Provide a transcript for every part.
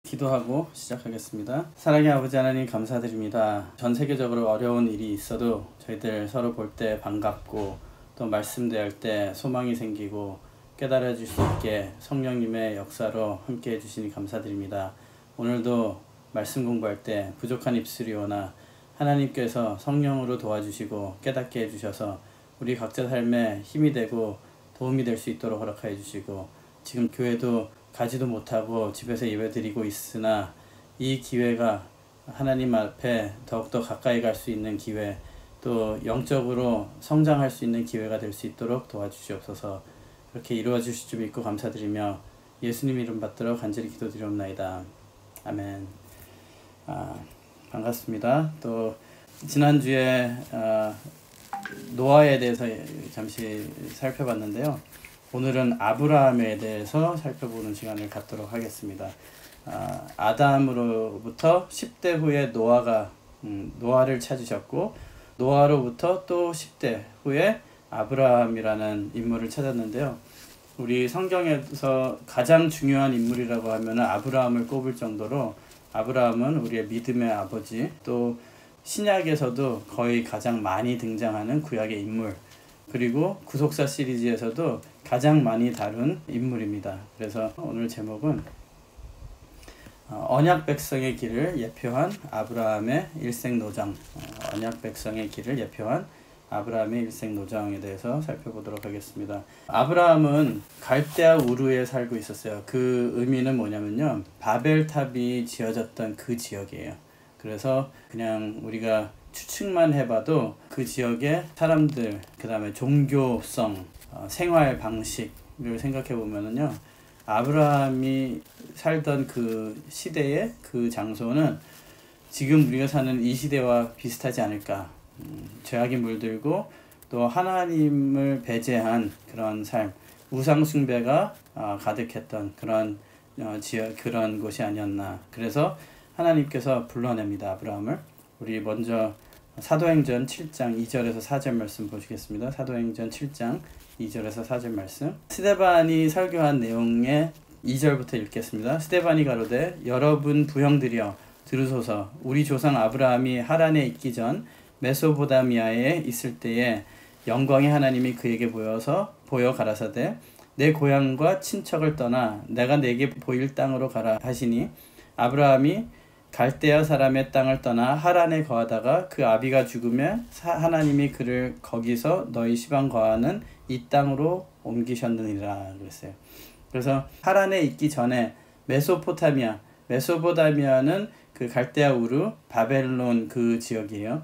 기도하고 시작하겠습니다. 사랑의 아버지 하나님 감사드립니다. 전 세계적으로 어려운 일이 있어도 저희들 서로 볼 때 반갑고 또 말씀 대할 때 소망이 생기고 깨달아질 수 있게 성령님의 역사로 함께 해주시니 감사드립니다. 오늘도 말씀 공부할 때 부족한 입술이 오나 하나님께서 성령으로 도와주시고 깨닫게 해주셔서 우리 각자 삶에 힘이 되고 도움이 될 수 있도록 허락하여 주시고, 지금 교회도 가지도 못하고 집에서 예배드리고 있으나 이 기회가 하나님 앞에 더욱더 가까이 갈 수 있는 기회, 또 영적으로 성장할 수 있는 기회가 될 수 있도록 도와주시옵소서. 그렇게 이루어 주실 줄 믿고 감사드리며 예수님 이름 받들어 간절히 기도드리옵나이다. 아멘. 반갑습니다. 또 지난주에 노아에 대해서 잠시 살펴봤는데요. 오늘은 아브라함에 대해서 살펴보는 시간을 갖도록 하겠습니다. 아담으로부터 10대 후에 노아가 노아를 찾으셨고, 노아로부터 또 10대 후에 아브라함이라는 인물을 찾았는데요. 우리 성경에서 가장 중요한 인물이라고 하면 아브라함을 꼽을 정도로 아브라함은 우리의 믿음의 아버지, 또 신약에서도 거의 가장 많이 등장하는 구약의 인물, 그리고 구속사 시리즈에서도 가장 많이 다룬 인물입니다. 그래서 오늘 제목은 언약 백성의 길을 예표한 아브라함의 일생노정, 언약 백성의 길을 예표한 아브라함의 일생노정에 대해서 살펴보도록 하겠습니다. 아브라함은 갈대아 우르에 살고 있었어요. 그 의미는 뭐냐면요, 바벨탑이 지어졌던 그 지역이에요. 그래서 그냥 우리가 추측만 해봐도 그 지역의 사람들, 그 다음에 종교성, 생활 방식을 생각해 보면은요, 아브라함이 살던 그 시대의 그 장소는 지금 우리가 사는 이 시대와 비슷하지 않을까. 죄악이 물들고 또 하나님을 배제한 그런 삶, 우상 숭배가 가득했던 그런 그런 곳이 아니었나. 그래서 하나님께서 불러냅니다, 아브라함을. 우리 먼저 사도행전 7장 2절에서 4절 말씀 보시겠습니다. 사도행전 7장 2절에서 4절 말씀. 스데반이 설교한 내용의 2절부터 읽겠습니다. 스데반이 가로되, 여러분 부형들이여 들으소서. 우리 조상 아브라함이 하란에 있기 전 메소포다미아에 있을 때에 영광의 하나님이 그에게 보여 가라사대, 내 고향과 친척을 떠나 내가 내게 보일 땅으로 가라 하시니, 아브라함이 갈대아 사람의 땅을 떠나 하란에 거하다가 그 아비가 죽으며 하나님이 그를 거기서 너희 시방 거하는 이 땅으로 옮기셨느니라 그랬어요. 그래서 하란에 있기 전에 메소포타미아는 그 갈대아 우르 바벨론 그 지역이에요.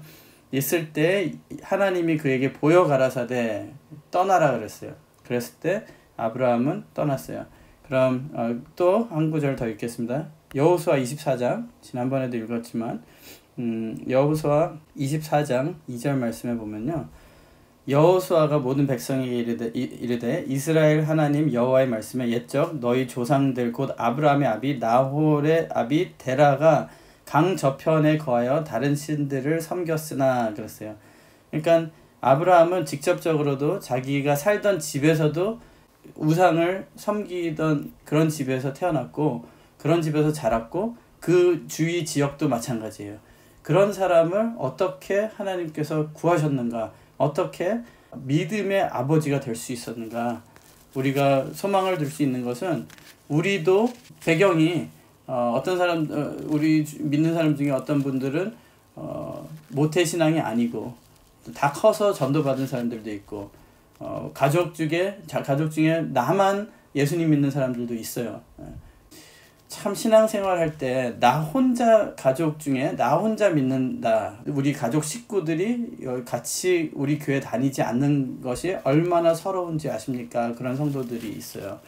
있을 때 하나님이 그에게 보여 가라사대 떠나라 그랬어요. 그랬을 때 아브라함은 떠났어요. 그럼 또 한 구절 더 읽겠습니다. 여호수아 24장, 지난번에도 읽었지만 여호수아 24장 2절 말씀에 보면요, 여호수아가 모든 백성에게 이르되 이스라엘 하나님 여호와의 말씀에 옛적 너희 조상들 곧 아브라함의 아비 나홀의 아비 데라가 강 저편에 거하여 다른 신들을 섬겼으나 그랬어요. 그러니까 아브라함은 직접적으로도 자기가 살던 집에서도 우상을 섬기던 그런 집에서 태어났고, 그런 집에서 자랐고, 그 주위 지역도 마찬가지예요. 그런 사람을 어떻게 하나님께서 구하셨는가, 어떻게 믿음의 아버지가 될 수 있었는가. 우리가 소망을 둘 수 있는 것은, 우리도 배경이 어떤 사람, 우리 믿는 사람 중에 어떤 분들은 모태신앙이 아니고 다 커서 전도받은 사람들도 있고, 가족 중에 나만 예수님 믿는 사람들도 있어요. 참 신앙생활 할 때 나 혼자 가족 중에 나 혼자 믿는다, 우리 가족 식구들이 같이 우리 교회 다니지 않는 것이 얼마나 서러운지 아십니까? 그런 성도들이 있어요.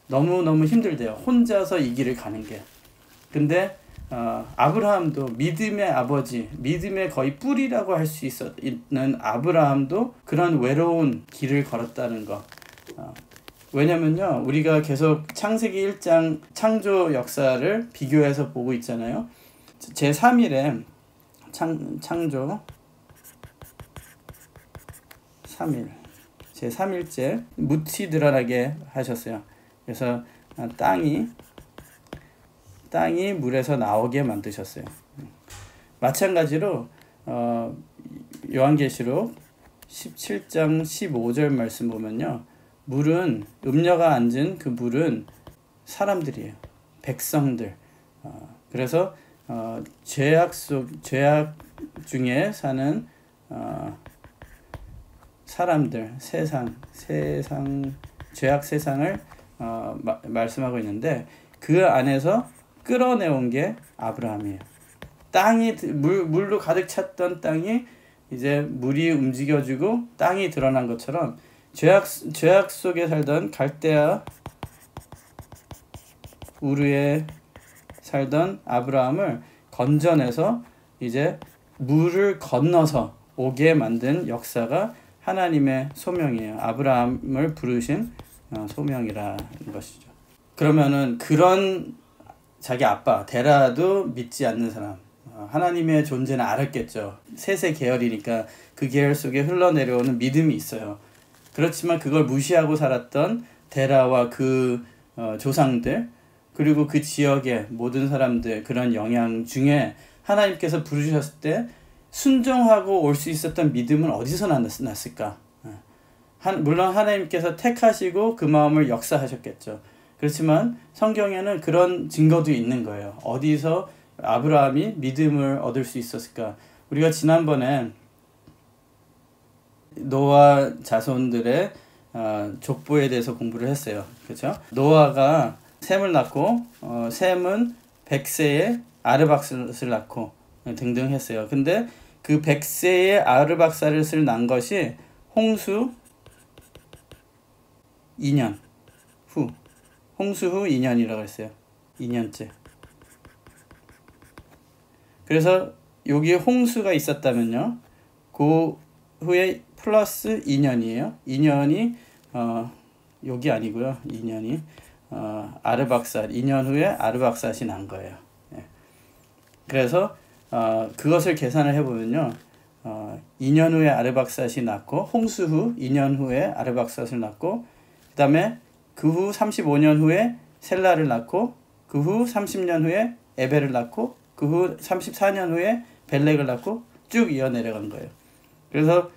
너무너무 힘들대요, 혼자서 이 길을 가는 게. 근데 아브라함도 믿음의 아버지, 믿음의 거의 뿌리라고 할 수 있는 아브라함도 그런 외로운 길을 걸었다는 거. 왜냐면요, 우리가 계속 창세기 1장 창조 역사를 비교해서 보고 있잖아요. 제3일에 창조 3일, 제3일째 무치 드러나게 하셨어요. 그래서 땅이 땅이 물에서 나오게 만드셨어요. 마찬가지로 요한계시록 17장 15절 말씀 보면요, 물은 음녀가 앉은 그 물은 사람들이에요. 백성들. 그래서 죄악 중에 사는 사람들, 세상 죄악 세상을 말씀하고 있는데, 그 안에서 끌어내온 게 아브라함이에요. 땅이 물로 가득 찼던 땅이 이제 물이 움직여주고 땅이 드러난 것처럼 죄악 속에 살던 갈대아 우르에 살던 아브라함을 건져내서 이제 물을 건너서 오게 만든 역사가 하나님의 소명이에요. 아브라함을 부르신 소명이라는 것이죠. 그러면은 그런 자기 아빠 데라도 믿지 않는 사람, 하나님의 존재는 알았겠죠. 셋의 계열이니까 그 계열 속에 흘러내려오는 믿음이 있어요. 그렇지만 그걸 무시하고 살았던 데라와 그 조상들, 그리고 그 지역의 모든 사람들, 그런 영향 중에 하나님께서 부르셨을 때 순종하고 올 수 있었던 믿음은 어디서 났을까? 물론 하나님께서 택하시고 그 마음을 역사하셨겠죠. 그렇지만 성경에는 그런 증거도 있는 거예요. 어디서 아브라함이 믿음을 얻을 수 있었을까? 우리가 지난번에 노아 자손들의 족보에 대해서 공부를 했어요. 그렇죠? 노아가 셈을 낳고 셈은 100세에 아르박스를 낳고 등등 했어요. 근데 그 100세의 아르박사르를 낳은 것이 홍수 2년 후, 홍수 후 2년이라고 했어요. 2년째. 그래서 여기에 홍수가 있었다면요, 그 후에 플러스 2년이에요. 2년이 여기 아니고요. 2년이 아르박삿, 2년 후에 아르박삿이 난 거예요. 예. 그래서 그것을 계산을 해보면요, 2년 후에 아르박삿이 났고, 홍수 후 2년 후에 아르박삿을 낳고, 그 다음에 그 후 35년 후에 셀라를 낳고, 그 후 30년 후에 에벨을 낳고, 그 후 34년 후에 벨렉을 낳고 쭉 이어 내려간 거예요. 그래서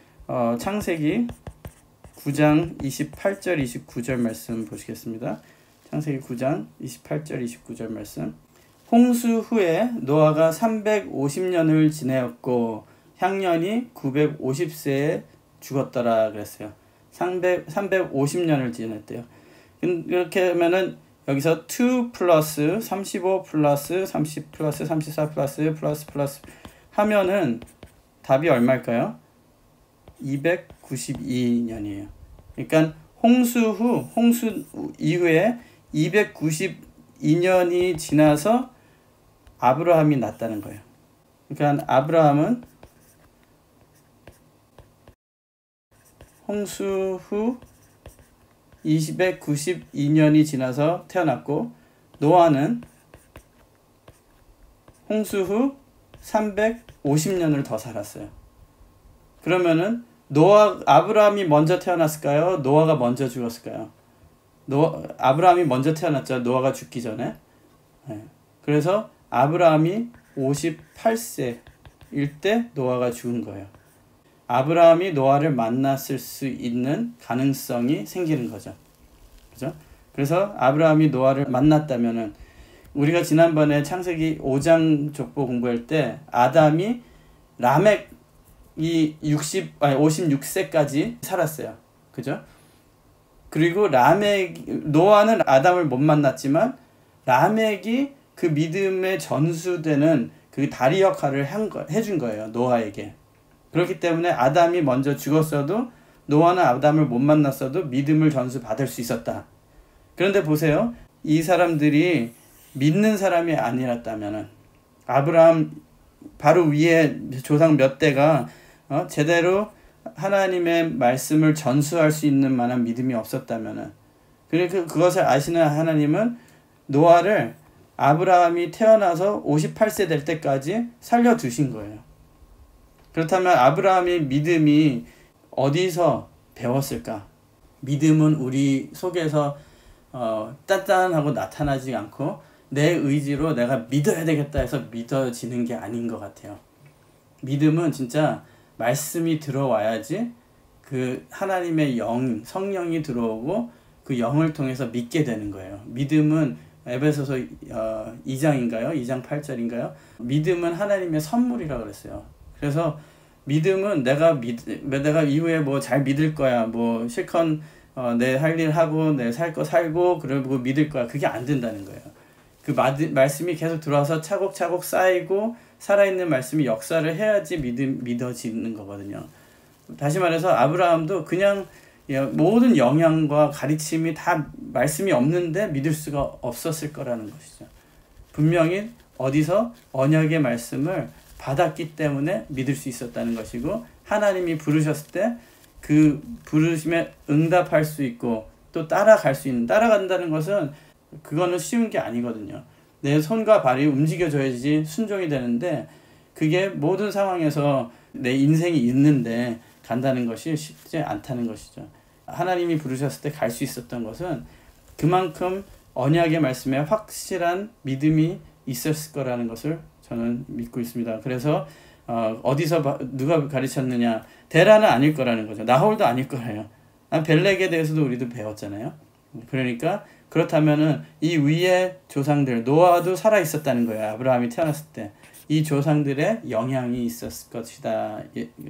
창세기 9장 28절 29절 말씀 보시겠습니다. 창세기 9장 28절 29절 말씀. 홍수 후에 노아가 350년을 지내었고 향년이 950세에 죽었더라 그랬어요. 350년을 지냈대요. 이렇게 하면은 여기서 2 플러스 35 플러스 30 플러스 34 플러스 하면은 답이 얼마일까요? 292년이에요. 그러니까 홍수 이후에 292년이 지나서 아브라함이 났다는 거예요. 그러니까 아브라함은 홍수 후 292년이 지나서 태어났고, 노아는 홍수 후 350년을 더 살았어요. 그러면은 아브라함이 먼저 태어났을까요? 노아가 먼저 죽었을까요? 아브라함이 먼저 태어났죠. 노아가 죽기 전에. 네. 그래서 아브라함이 58세일 때 노아가 죽은 거예요. 아브라함이 노아를 만났을 수 있는 가능성이 생기는 거죠. 그죠? 그래서 아브라함이 노아를 만났다면은, 우리가 지난번에 창세기 5장 족보 공부할 때 아담이 라멕이 56세까지 살았어요. 그죠? 그리고 노아는 아담을 못 만났지만 라멕이 그 믿음의 전수되는 그 다리 역할을 해준 거예요. 노아에게. 그렇기 때문에 아담이 먼저 죽었어도 노아는 아담을 못 만났어도 믿음을 전수받을 수 있었다. 그런데 보세요. 이 사람들이 믿는 사람이 아니었다면, 아브라함 바로 위에 조상 몇 대가 제대로 하나님의 말씀을 전수할 수 있는 만한 믿음이 없었다면, 그것을 아시는 하나님은 노아를 아브라함이 태어나서 58세 될 때까지 살려두신 거예요. 그렇다면 아브라함의 믿음이 어디서 배웠을까? 믿음은 우리 속에서 단단하고 나타나지 않고 내 의지로 내가 믿어야 되겠다 해서 믿어지는 게 아닌 것 같아요. 믿음은 진짜 말씀이 들어와야지 그 하나님의 영, 성령이 들어오고 그 영을 통해서 믿게 되는 거예요. 믿음은 에베소서 2장인가요? 2장 8절인가요? 믿음은 하나님의 선물이라고 그랬어요. 그래서 믿음은 내가 이후에 뭐 잘 믿을 거야. 뭐 실컷 내 할 일 하고 내 살 거 살고 그러고 믿을 거야. 그게 안 된다는 거예요. 그 말씀이 계속 들어와서 차곡차곡 쌓이고 살아있는 말씀이 역사를 해야지 믿어지는 거거든요. 다시 말해서 아브라함도 그냥 모든 영향과 가르침이 다 말씀이 없는데 믿을 수가 없었을 거라는 것이죠. 분명히 어디서 언약의 말씀을 받았기 때문에 믿을 수 있었다는 것이고, 하나님이 부르셨을 때 그 부르심에 응답할 수 있고 또 따라간다는 것은 그거는 쉬운 게 아니거든요. 내 손과 발이 움직여져야지 순종이 되는데, 그게 모든 상황에서 내 인생이 있는데 간다는 것이 쉽지 않다는 것이죠. 하나님이 부르셨을 때 갈 수 있었던 것은 그만큼 언약의 말씀에 확실한 믿음이 있었을 거라는 것을 저는 믿고 있습니다. 그래서 어디서 누가 가르쳤느냐, 데라는 아닐 거라는 거죠. 나홀도 아닐 거예요. 벨렉에 대해서도 우리도 배웠잖아요. 그러니까 그렇다면은 이 위의 조상들, 노아도 살아 있었다는 거예요. 아브라함이 태어났을 때 이 조상들의 영향이 있었을 것이다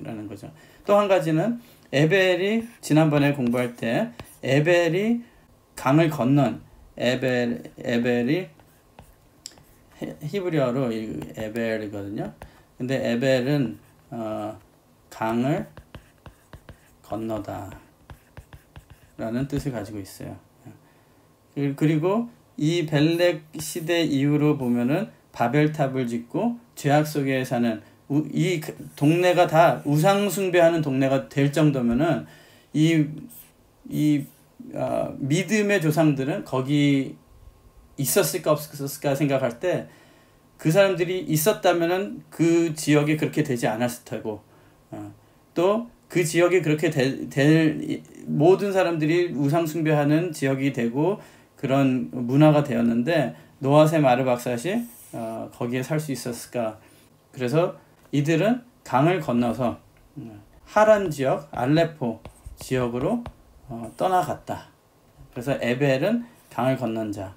라는 거죠. 또 한 가지는 에벨이, 지난번에 공부할 때 에벨이 강을 건넌, 에벨이 히브리어로 에벨이거든요. 근데 에벨은 강을 건너다 라는 뜻을 가지고 있어요. 그리고 이 벨렉 시대 이후로 보면은 바벨탑을 짓고 죄악 속에 사는 이 동네가 다 우상 숭배하는 동네가 될 정도면은 믿음의 조상들은 거기 있었을까 없었을까 생각할 때 그 사람들이 있었다면은 그 지역이 그렇게 되지 않았을 테고, 또 그 지역이 그렇게 될 모든 사람들이 우상 숭배하는 지역이 되고 그런 문화가 되었는데 노아셈 아르박삿이 거기에 살 수 있었을까. 그래서 이들은 강을 건너서 하란 지역, 알레포 지역으로 떠나갔다. 그래서 에벨은 강을 건넌 자.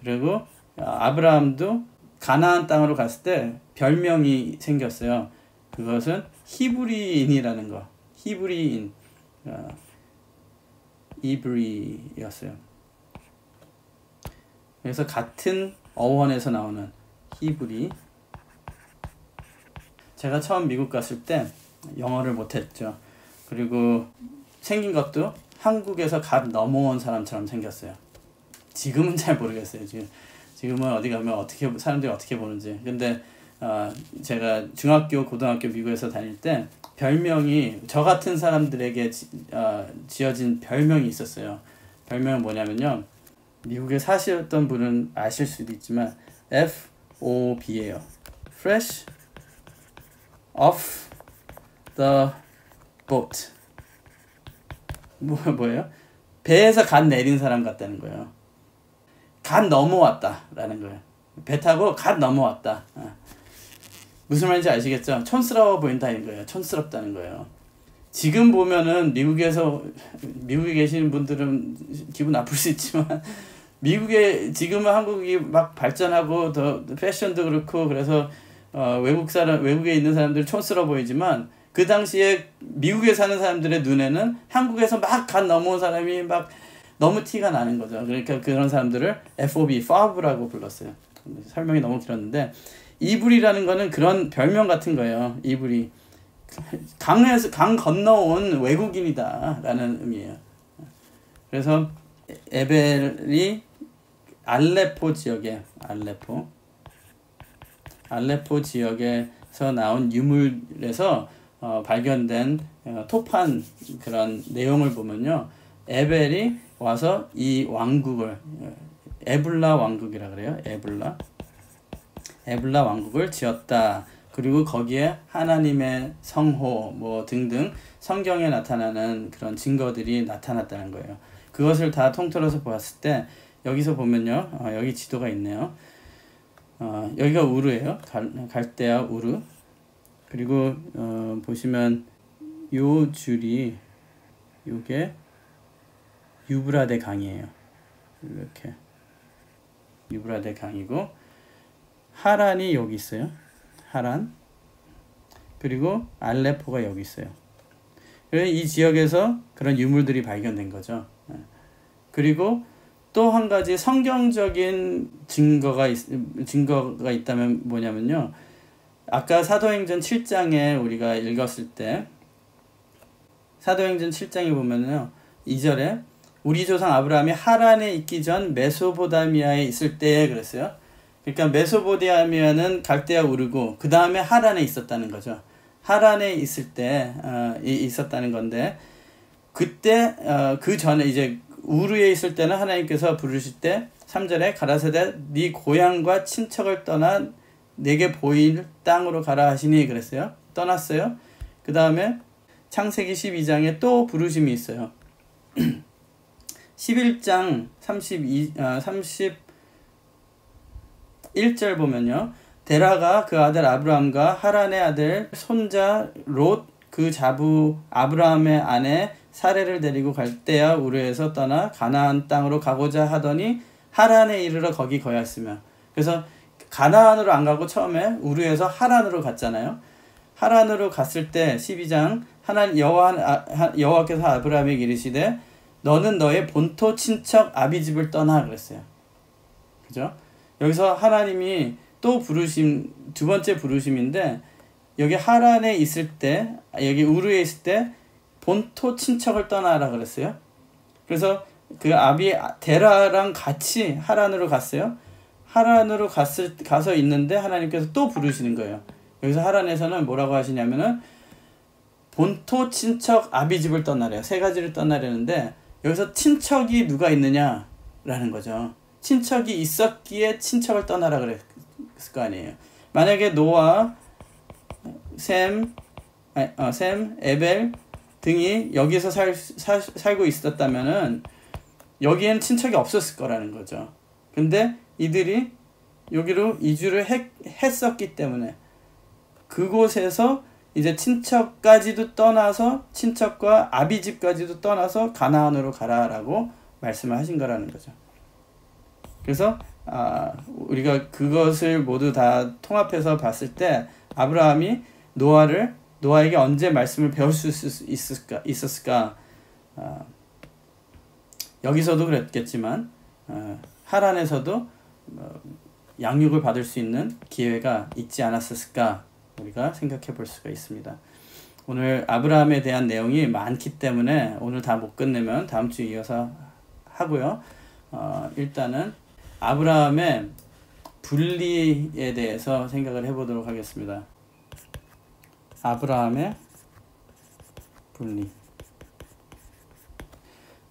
그리고 아브라함도 가나안 땅으로 갔을 때 별명이 생겼어요. 그것은 히브리인이라는 거. 히브리인, 이브리였어요. 그래서 같은 어원에서 나오는 히브리. 제가 처음 미국 갔을 때 영어를 못했죠. 그리고 생긴 것도 한국에서 갓 넘어온 사람처럼 생겼어요. 지금은 잘 모르겠어요. 지금은 어디 가면 사람들이 어떻게 보는지. 근데 제가 중학교, 고등학교 미국에서 다닐 때 별명이, 저 같은 사람들에게 지어진 별명이 있었어요. 별명은 뭐냐면요, 미국에 사셨던 분은 아실 수도 있지만 FOB예요. Fresh off the boat. 뭐예요? 배에서 갓 내린 사람 같다는 거예요. 갓 넘어왔다 라는 거예요. 배 타고 갓 넘어왔다. 무슨 말인지 아시겠죠? 촌스러워 보인다는 거예요. 촌스럽다는 거예요. 지금 보면은 미국에 계시는 분들은 기분 나쁠 수 있지만, 지금은 한국이 막 발전하고 더 패션도 그렇고 그래서 외국에 있는 사람들 촌스러워 보이지만, 그 당시에 미국에 사는 사람들의 눈에는 한국에서 막 갓 넘어온 사람이 막 너무 티가 나는 거죠. 그러니까 그런 사람들을 FOB, FOB라고 불렀어요. 설명이 너무 길었는데, 이불이라는 거는 그런 별명 같은 거예요. 이불이 강 건너온 외국인이다 라는 의미예요. 그래서 에벨이 알레포 지역에서 나온 유물에서 발견된 토판 그런 내용을 보면요, 에벨이 와서 이 왕국을, 에블라 왕국이라 그래요. 에블라 왕국을 지었다. 그리고 거기에 하나님의 성호 뭐 등등 성경에 나타나는 그런 증거들이 나타났다는 거예요. 그것을 다 통틀어서 보았을 때 여기서 보면요, 여기 지도가 있네요. 여기가 우르예요. 갈대아 우르. 그리고 보시면 요 줄이 요게 유브라데 강이에요. 이렇게 유브라데 강이고 하란이 여기 있어요. 하란. 그리고 알레포가 여기 있어요. 이 지역에서 그런 유물들이 발견된 거죠. 그리고 또 한 가지 성경적인 증거가 있다면 뭐냐면요. 아까 사도행전 7장에 우리가 읽었을 때 사도행전 7장에 보면요. 2절에 우리 조상 아브라함이 하란에 있기 전 메소포타미아에 있을 때에 그랬어요. 그러니까 메소포타미아는 갈대아 우르고 그 다음에 하란에 있었다는 거죠. 하란에 있을 때 있었다는 건데 그때 그 전에 이제 우르에 있을 때는 하나님께서 부르실 때 3절에 가라사대 네 고향과 친척을 떠나 내게 보일 땅으로 가라 하시니 그랬어요. 떠났어요. 그 다음에 창세기 12장에 또 부르심이 있어요. 11장 31절 보면요. 데라가 그 아들 아브라함과 하란의 아들 손자 롯 그 자부 아브라함의 아내 사레를 데리고 갈대아 우르에서 떠나 가나안 땅으로 가고자 하더니 하란에 이르러 거기 거하였으며. 그래서 가나안으로 안 가고 처음에 우르에서 하란으로 갔잖아요. 하란으로 갔을 때 12장 여호와께서 아브라함에게 이르시되 너는 너의 본토 친척 아비집을 떠나 그랬어요. 그죠? 여기서 하나님이 또 두 번째 부르심인데 여기 하란에 있을 때 여기 우르에 있을 때 본토 친척을 떠나라 그랬어요. 그래서 그 데라랑 같이 하란으로 갔어요. 하란으로 가서 있는데 하나님께서 또 부르시는 거예요. 여기서 하란에서는 뭐라고 하시냐면은 본토 친척 아비집을 떠나래요. 세 가지를 떠나려는데 여기서 친척이 누가 있느냐라는 거죠. 친척이 있었기에 친척을 떠나라 그랬을 거 아니에요. 만약에 노아, 셈, 에벨 등이 여기서 살고 있었다면은 여기에는 친척이 없었을 거라는 거죠. 근데 이들이 여기로 이주를 했었기 때문에 그곳에서 이제 친척까지도 떠나서 친척과 아비집까지도 떠나서 가나안으로 가라라고 말씀을 하신 거라는 거죠. 그래서 우리가 그것을 모두 다 통합해서 봤을 때 아브라함이 노아에게 언제 말씀을 배울 수 있었을까? 여기서도 그랬겠지만 하란에서도 양육을 받을 수 있는 기회가 있지 않았을까? 우리가 생각해 볼 수가 있습니다. 오늘 아브라함에 대한 내용이 많기 때문에 오늘 다 못 끝내면 다음 주에 이어서 하고요. 일단은 아브라함의 분리에 대해서 생각을 해보도록 하겠습니다. 아브라함의 분리.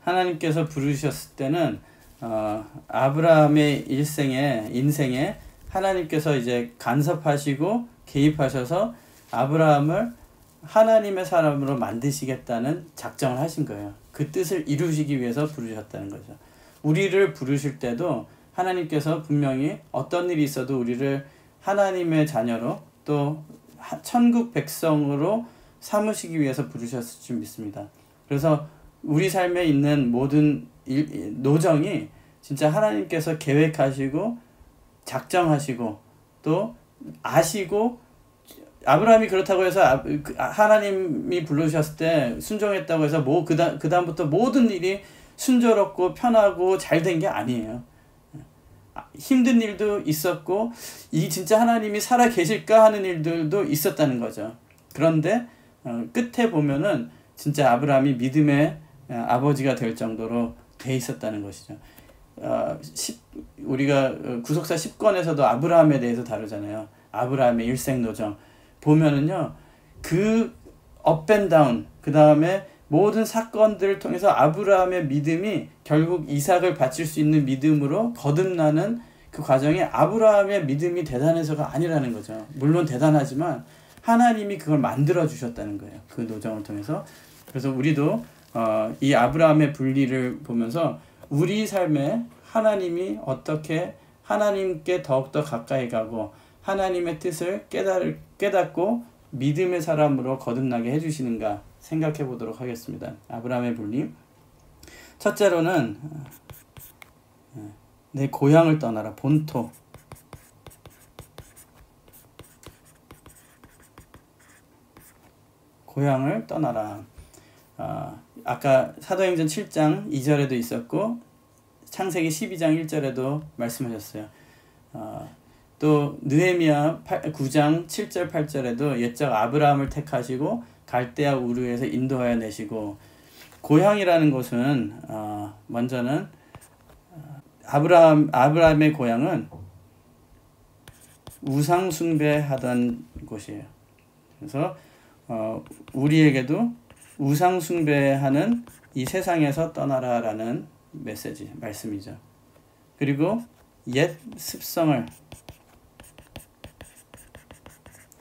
하나님께서 부르셨을 때는 아브라함의 인생에 하나님께서 이제 간섭하시고 개입하셔서 아브라함을 하나님의 사람으로 만드시겠다는 작정을 하신 거예요. 그 뜻을 이루시기 위해서 부르셨다는 거죠. 우리를 부르실 때도 하나님께서 분명히 어떤 일이 있어도 우리를 하나님의 자녀로 또 천국 백성으로 삼으시기 위해서 부르셨을 줄 믿습니다. 그래서 우리 삶에 있는 모든 노정이 진짜 하나님께서 계획하시고 작정하시고 또 아시고 아브라함이 그렇다고 해서 하나님이 부르셨을 때 순종했다고 해서 그다음부터 모든 일이 순조롭고 편하고 잘 된 게 아니에요. 힘든 일도 있었고 진짜 하나님이 살아 계실까 하는 일들도 있었다는 거죠. 그런데 끝에 보면은 진짜 아브라함이 믿음의 아버지가 될 정도로 돼 있었다는 것이죠. 우리가 구속사 10권에서도 아브라함에 대해서 다루잖아요. 아브라함의 일생노정 보면은요, 그 업앤다운 그 다음에 모든 사건들을 통해서 아브라함의 믿음이 결국 이삭을 바칠 수 있는 믿음으로 거듭나는 그 과정이 아브라함의 믿음이 대단해서가 아니라는 거죠. 물론 대단하지만 하나님이 그걸 만들어 주셨다는 거예요. 그 노정을 통해서. 그래서 우리도 이 아브라함의 분리를 보면서 우리 삶에 하나님이 어떻게 하나님께 더욱더 가까이 가고 하나님의 뜻을 깨닫고 믿음의 사람으로 거듭나게 해주시는가 생각해 보도록 하겠습니다. 아브라함의 분림. 첫째로는 내 고향을 떠나라. 본토. 고향을 떠나라. 아까 사도행전 7장 2절에도 있었고 창세기 12장 1절에도 말씀하셨어요. 또 느헤미야 9장 7절 8절에도 옛적 아브라함을 택하시고 갈대아 우르에서 인도하여 내시고, 고향이라는 것은 먼저는 아브라함의 고향은 우상 숭배하던 곳이에요. 그래서 우리에게도 우상 숭배하는 이 세상에서 떠나라라는 말씀이죠. 그리고 옛 습성을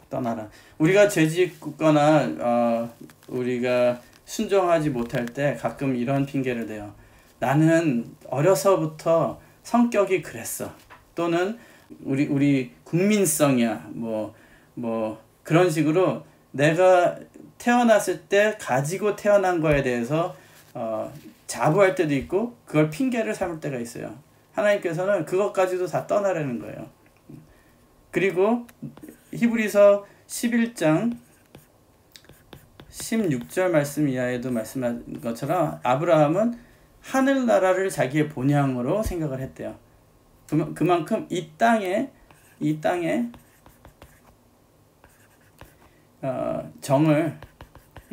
떠나라. 우리가 죄짓거나 우리가 순종하지 못할 때 가끔 이런 핑계를 대요. 나는 어려서부터 성격이 그랬어. 또는 우리 국민성이야. 뭐 그런 식으로 내가 태어났을 때 가지고 태어난 거에 대해서 자부할 때도 있고 그걸 핑계를 삼을 때가 있어요. 하나님께서는 그것까지도 다 떠나라는 거예요. 그리고 히브리서 11장 16절 말씀 이하에도 말씀한 것처럼 아브라함은 하늘나라를 자기의 본향으로 생각을 했대요. 그만큼 이 땅에 이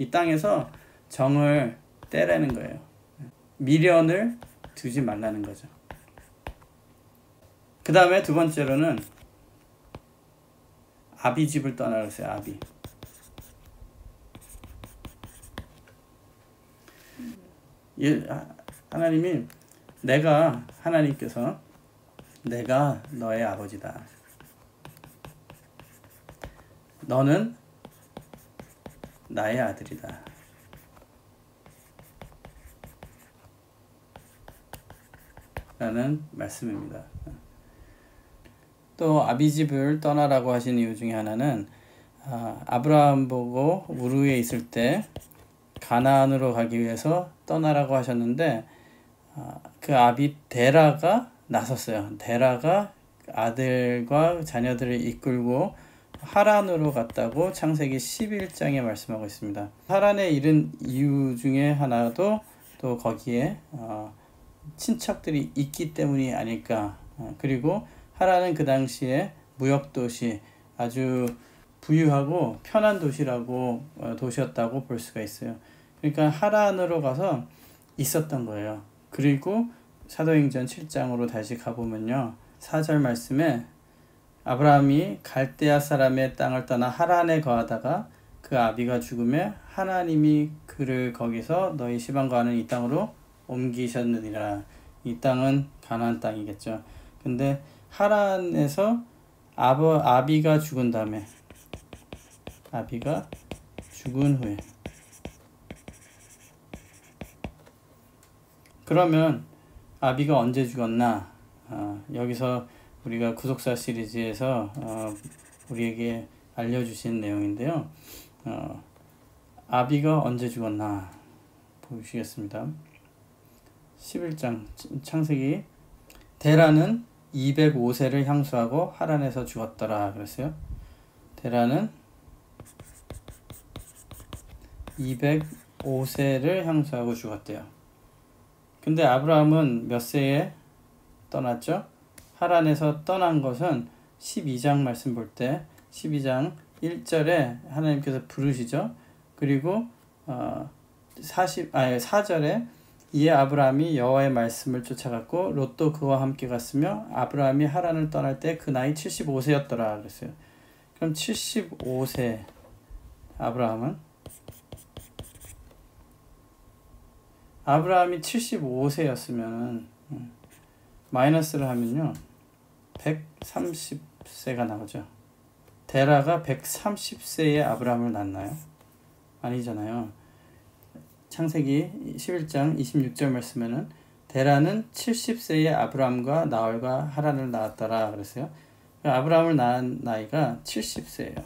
땅에서 정을 떼라는 거예요. 미련을 두지 말라는 거죠. 그 다음에 두 번째로는 아비 집을 떠나라 했어요. 아비. 하나님이 하나님께서 내가 너의 아버지다. 너는 나의 아들이다. 라는 말씀입니다. 또 아비집을 떠나라고 하신 이유 중에 하나는 아브라함 보고 우르에 있을 때 가나안으로 가기 위해서 떠나라고 하셨는데 그 아비 데라가 나섰어요. 데라가 아들과 자녀들을 이끌고 하란으로 갔다고 창세기 11장에 말씀하고 있습니다. 하란에 이른 이유 중에 하나도 또 거기에 친척들이 있기 때문이 아닐까. 그리고 하란은 그 당시에 무역도시, 아주 부유하고 편한 도시였다고 볼 수가 있어요. 그러니까 하란으로 가서 있었던 거예요. 그리고 사도행전 7장으로 다시 가보면요, 4절 말씀에 아브라함이 갈대아 사람의 땅을 떠나 하란에 거하다가 그 아비가 죽음에 하나님이 그를 거기서 너희 시방과 하는 이 땅으로 옮기셨느니라. 이 땅은 가나안 땅이겠죠. 근데 하란에서 아비가 죽은 다음에, 아비가 죽은 후에, 그러면 아비가 언제 죽었나? 여기서 우리가 구속사 시리즈에서 우리에게 알려주신 내용인데요. 아비가 언제 죽었나 보시겠습니다. 11장 창세기. 데라는 205세를 향수하고 하란에서 죽었더라 그랬어요. 데라는 205세를 향수하고 죽었대요. 근데 아브라함은 몇 세에 떠났죠? 하란에서 떠난 것은 12장 말씀 볼 때 12장 1절에 하나님께서 부르시죠. 그리고 4절에 이에 아브라함이 여호와의 말씀을 쫓아갔고 롯도 그와 함께 갔으며 아브라함이 하란을 떠날 때 그 나이 75세였더라 그랬어요. 그럼 75세 아브라함이 75세였으면 마이너스를 하면요 130세가 나오죠. 데라가 130세에 아브라함을 낳나요? 아니잖아요. 창세기 11장 26절 말씀에는 데라는 70세에 아브람과 나홀과 하란을 낳았더라 그랬어요. 아브람을 낳은 나이가 70세예요.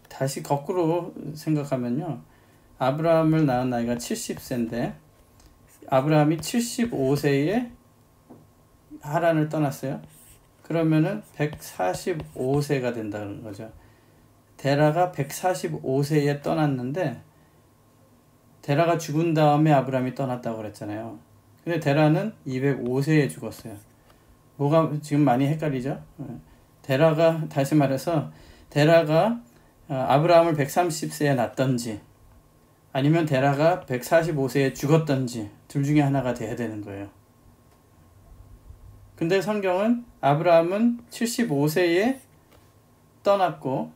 다시 거꾸로 생각하면요. 아브라함을 낳은 나이가 70세인데 아브라함이 75세에 하란을 떠났어요. 그러면은 145세가 된다는 거죠. 데라가 145세에 떠났는데 데라가 죽은 다음에 아브라함이 떠났다고 그랬잖아요. 근데 데라는 205세에 죽었어요. 뭐가 지금 많이 헷갈리죠? 데라가 다시 말해서 데라가 아브라함을 130세에 낳았던지 아니면 데라가 145세에 죽었던지 둘 중에 하나가 돼야 되는 거예요. 근데 성경은 아브라함은 75세에 떠났고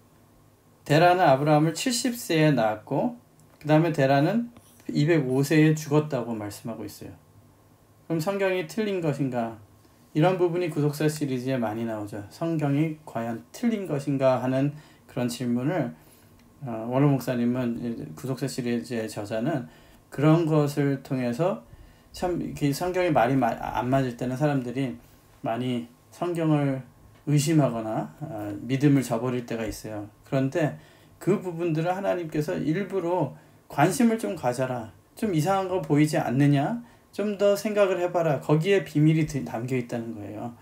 데라는 아브라함을 70세에 낳았고 그 다음에 데라는 205세에 죽었다고 말씀하고 있어요. 그럼 성경이 틀린 것인가? 이런 부분이 구속사 시리즈에 많이 나오죠. 성경이 과연 틀린 것인가 하는 그런 질문을 원로 목사님은 구속사 시리즈의 저자는 그런 것을 통해서 참 성경이 말이 안 맞을 때는 사람들이 많이 성경을 의심하거나 믿음을 저버릴 때가 있어요. 그런데 그 부분들을 하나님께서 일부러 관심을 좀 가져라. 좀 이상한 거 보이지 않느냐? 좀 더 생각을 해봐라. 거기에 비밀이 담겨 있다는 거예요.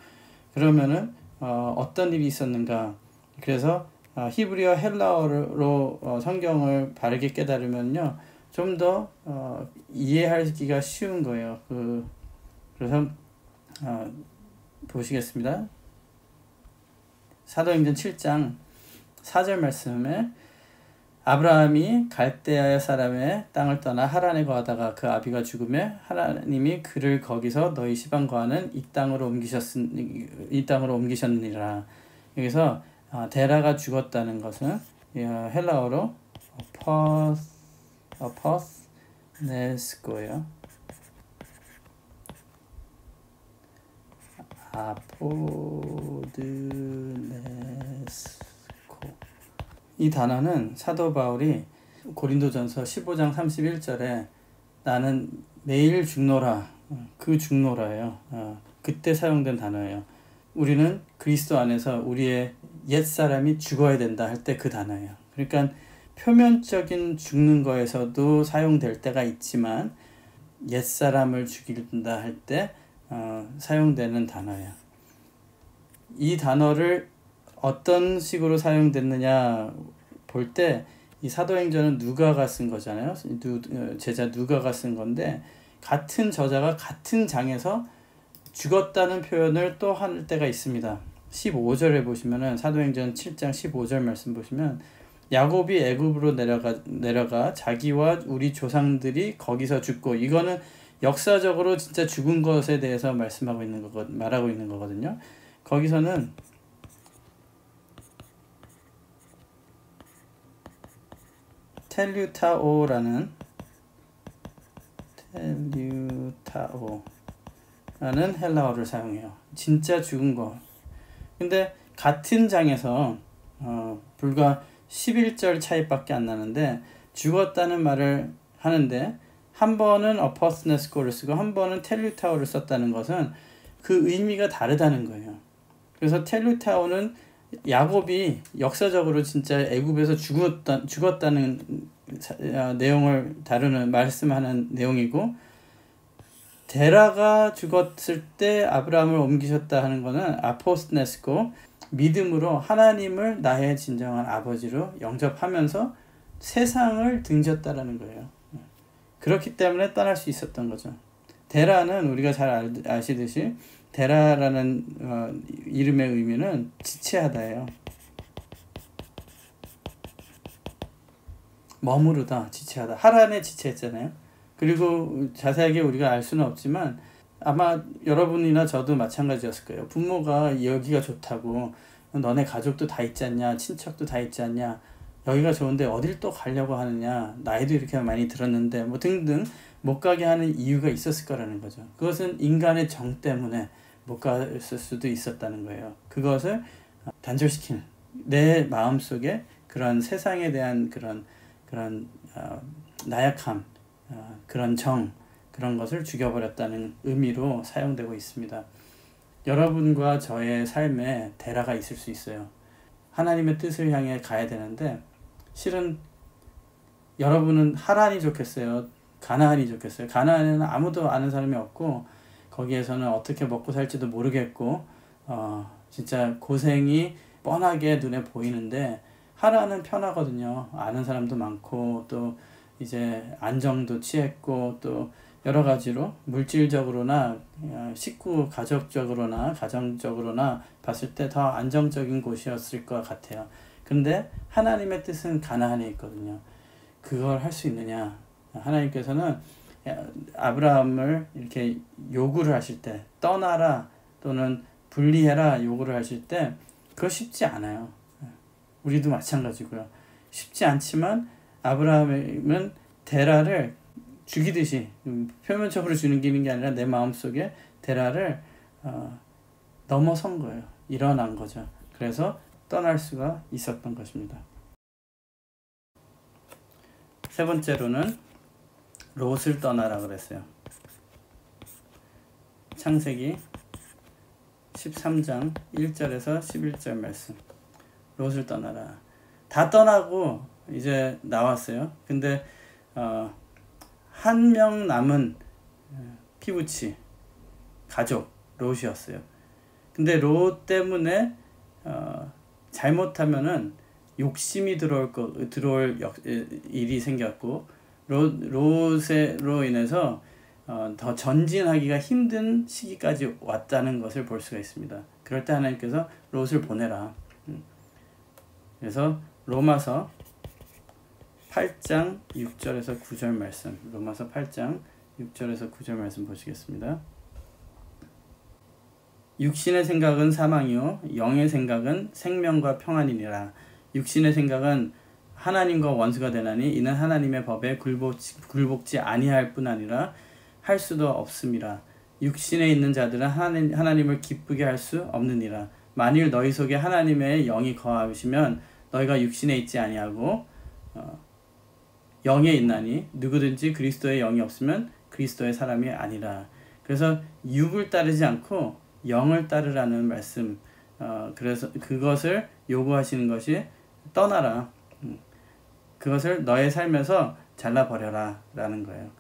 그러면은 어떤 일이 있었는가? 그래서 히브리어 헬라어로 성경을 바르게 깨달으면요. 좀 더 이해하기가 쉬운 거예요. 그래서 보시겠습니다. 사도행전 7장 4절 말씀에 아브라함이 갈대아 사람의 땅을 떠나 하란에 거하다가 그 아비가 죽음에 하나님이 그를 거기서 너희 시방 거하는 이 땅으로 옮기셨느니라. 여기서 데라가 죽었다는 것은 헬라어로 아포스네스코예요. 아포드네스코. 이 단어는 사도 바울이 고린도전서 15장 31절에 나는 매일 죽노라. 그 죽노라예요. 그때 사용된 단어예요. 우리는 그리스도 안에서 우리의 옛사람이 죽어야 된다 할 때 그 단어예요. 그러니까 표면적인 죽는 거에서도 사용될 때가 있지만 옛사람을 죽인다 할 때 사용되는 단어예요. 이 단어를 어떤 식으로 사용됐느냐 볼 때 이 사도행전은 누가가 쓴 거잖아요. 제자 누가가 쓴 건데 같은 저자가 같은 장에서 죽었다는 표현을 또 할 때가 있습니다. 15절에 보시면은 사도행전 7장 15절 말씀 보시면 야곱이 애굽으로 내려가 자기와 우리 조상들이 거기서 죽고 이거는 역사적으로 진짜 죽은 것에 대해서 말하고 있는 거거든요. 거기서는 텔류타오라는 헬라어를 사용해요. 진짜 죽은 거. 근데 같은 장에서 불과 11절 차이밖에 안 나는데 죽었다는 말을 하는데 한 번은 어퍼스네스코를 쓰고 한 번은 텔류타오를 썼다는 것은 그 의미가 다르다는 거예요. 그래서 텔류타오는 야곱이 역사적으로 진짜 애굽에서 죽었다는 내용을 말씀하는 내용이고 데라가 죽었을 때 아브라함을 옮기셨다 하는 것은 아포스네스코 믿음으로 하나님을 나의 진정한 아버지로 영접하면서 세상을 등졌다라는 거예요. 그렇기 때문에 떠날 수 있었던 거죠. 데라는 우리가 잘 아시듯이 데라라는 이름의 의미는 지체하다예요. 머무르다, 지체하다. 하란에 지체했잖아요. 그리고 자세하게 우리가 알 수는 없지만 아마 여러분이나 저도 마찬가지였을 거예요. 부모가 여기가 좋다고 너네 가족도 다 있지 않냐, 친척도 다 있지 않냐, 여기가 좋은데 어딜 또 가려고 하느냐, 나이도 이렇게 많이 들었는데 뭐 등등 못 가게 하는 이유가 있었을 거라는 거죠. 그것은 인간의 정 때문에 못 갔을 수도 있었다는 거예요. 그것을 단절시키는 내 마음속에 그런 세상에 대한 그런 나약함, 그런 그런 것을 죽여버렸다는 의미로 사용되고 있습니다. 여러분과 저의 삶에 대라가 있을 수 있어요. 하나님의 뜻을 향해 가야 되는데 실은 여러분은 하란이 좋겠어요? 가나안이 좋겠어요? 가나안에는 아무도 아는 사람이 없고 거기에서는 어떻게 먹고 살지도 모르겠고 진짜 고생이 뻔하게 눈에 보이는데 하란은 편하거든요. 아는 사람도 많고 또 이제 안정도 취했고 또 여러 가지로 물질적으로나 식구 가족적으로나 가정적으로나 봤을 때 더 안정적인 곳이었을 것 같아요. 근데 하나님의 뜻은 가나안에 있거든요. 그걸 할 수 있느냐? 하나님께서는 아브라함을 이렇게 요구를 하실 때 떠나라 또는 분리해라 요구를 하실 때 그거 쉽지 않아요. 우리도 마찬가지고요. 쉽지 않지만 아브라함은 데라를 죽이듯이 표면적으로 주는 게 아니라 내 마음속에 데라를 넘어선 거예요. 일어난 거죠. 그래서 떠날 수가 있었던 것입니다. 세 번째로는 롯을 떠나라 그랬어요. 창세기 13장 1절에서 11절 말씀. 롯을 떠나라. 다 떠나고 이제 나왔어요. 근데 한 명 남은 피부치 가족 롯이었어요. 근데 롯 때문에 잘못하면은 욕심이 들어올 일이 생겼고 롯으로 인해서 더 전진하기가 힘든 시기까지 왔다는 것을 볼 수가 있습니다. 그럴 때 하나님께서 롯을 보내라. 그래서 로마서 8장 6절에서 9절 말씀, 로마서 8장 6절에서 9절 말씀 보시겠습니다. 육신의 생각은 사망이요 영의 생각은 생명과 평안이니라. 육신의 생각은 하나님과 원수가 되나니 이는 하나님의 법에 굴복지 아니할 뿐 아니라 할 수도 없음이라. 육신에 있는 자들은 하나님을 기쁘게 할 수 없느니라. 만일 너희 속에 하나님의 영이 거하시면 너희가 육신에 있지 아니하고 영에 있나니 누구든지 그리스도의 영이 없으면 그리스도의 사람이 아니라. 그래서 육을 따르지 않고 영을 따르라는 말씀. 그래서 그것을 요구하시는 것이 떠나라. 그것을 너의 삶에서 잘라버려라 라는 거예요.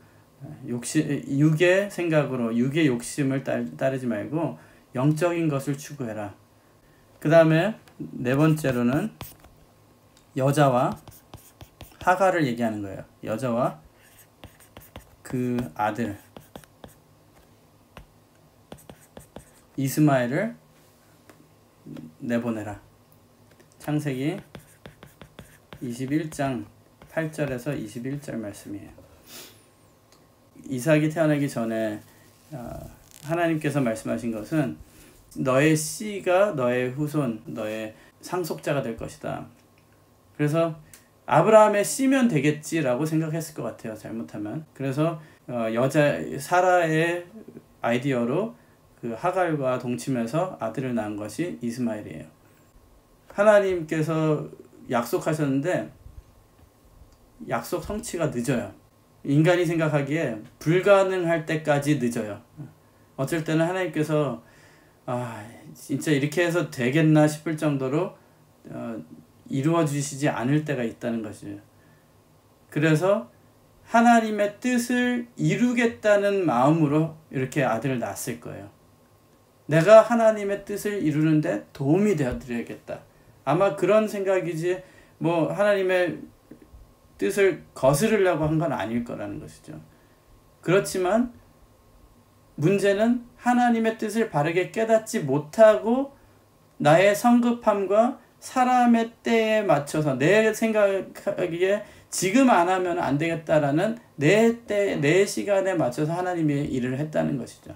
육의 생각으로 육의 욕심을 따르지 말고 영적인 것을 추구해라. 그 다음에 네 번째로는 여자와 하가를 얘기하는 거예요. 여자와 그 아들 이스마엘을 내보내라. 창세기 21장 8절에서 21절 말씀이에요. 이삭이 태어나기 전에 하나님께서 말씀하신 것은 너의 씨가 너의 후손, 너의 상속자가 될 것이다. 그래서 아브라함의 씨면 되겠지라고 생각했을 것 같아요. 잘못하면. 그래서 여자 사라의 아이디어로 그 하갈과 동침해서 아들을 낳은 것이 이스마엘이에요. 하나님께서 약속하셨는데 약속 성취가 늦어요. 인간이 생각하기에 불가능할 때까지 늦어요. 어쩔 때는 하나님께서 진짜 이렇게 해서 되겠나 싶을 정도로 이루어 주시지 않을 때가 있다는 것이에요. 그래서 하나님의 뜻을 이루겠다는 마음으로 이렇게 아들을 낳았을 거예요. 내가 하나님의 뜻을 이루는데 도움이 되어드려야겠다. 아마 그런 생각이지 뭐 하나님의 뜻을 거스르려고 한 건 아닐 거라는 것이죠. 그렇지만 문제는 하나님의 뜻을 바르게 깨닫지 못하고 나의 성급함과 사람의 때에 맞춰서 내 생각하기에 지금 안 하면 안 되겠다라는 내 때, 내 시간에 맞춰서 하나님의 일을 했다는 것이죠.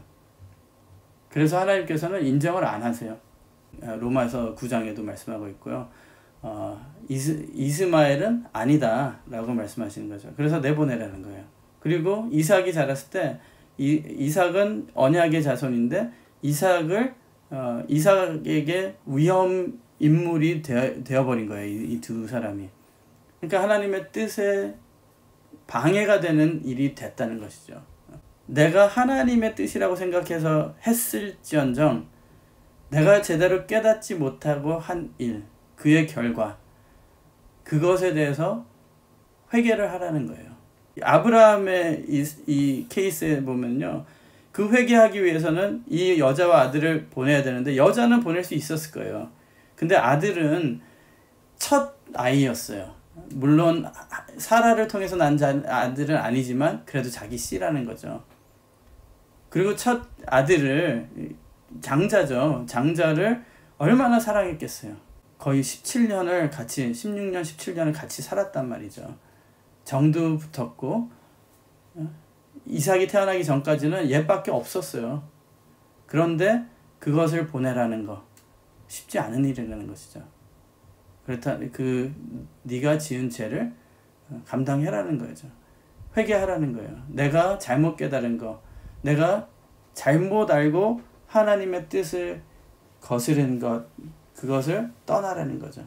그래서 하나님께서는 인정을 안 하세요. 로마서 9장에도 말씀하고 있고요. 이스마엘은 아니다 라고 말씀하시는 거죠. 그래서 내보내라는 거예요. 그리고 이삭이 자랐을 때 이삭은 언약의 자손인데 이삭에게 위험 인물이 되어버린 거예요. 이 두 사람이. 그러니까 하나님의 뜻에 방해가 되는 일이 됐다는 것이죠. 내가 하나님의 뜻이라고 생각해서 했을지언정 내가 제대로 깨닫지 못하고 한 일, 그의 결과, 그것에 대해서 회개를 하라는 거예요. 아브라함의 이 케이스에 보면요, 그 회개하기 위해서는 이 여자와 아들을 보내야 되는데 여자는 보낼 수 있었을 거예요. 근데 아들은 첫 아이였어요. 물론 사라를 통해서 난 아들은 아니지만 그래도 자기 씨라는 거죠. 그리고 첫 아들을, 장자죠. 장자를 얼마나 사랑했겠어요. 거의 16년, 17년을 같이 살았단 말이죠. 정도 붙었고, 이삭이 태어나기 전까지는 얘밖에 없었어요. 그런데 그것을 보내라는 거 쉽지 않은 일이라는 것이죠. 그렇다, 네가 지은 죄를 감당해라는 거죠. 회개하라는 거예요. 내가 잘못 깨달은 거, 내가 잘못 알고 하나님의 뜻을 거스른 것, 그것을 떠나라는 거죠.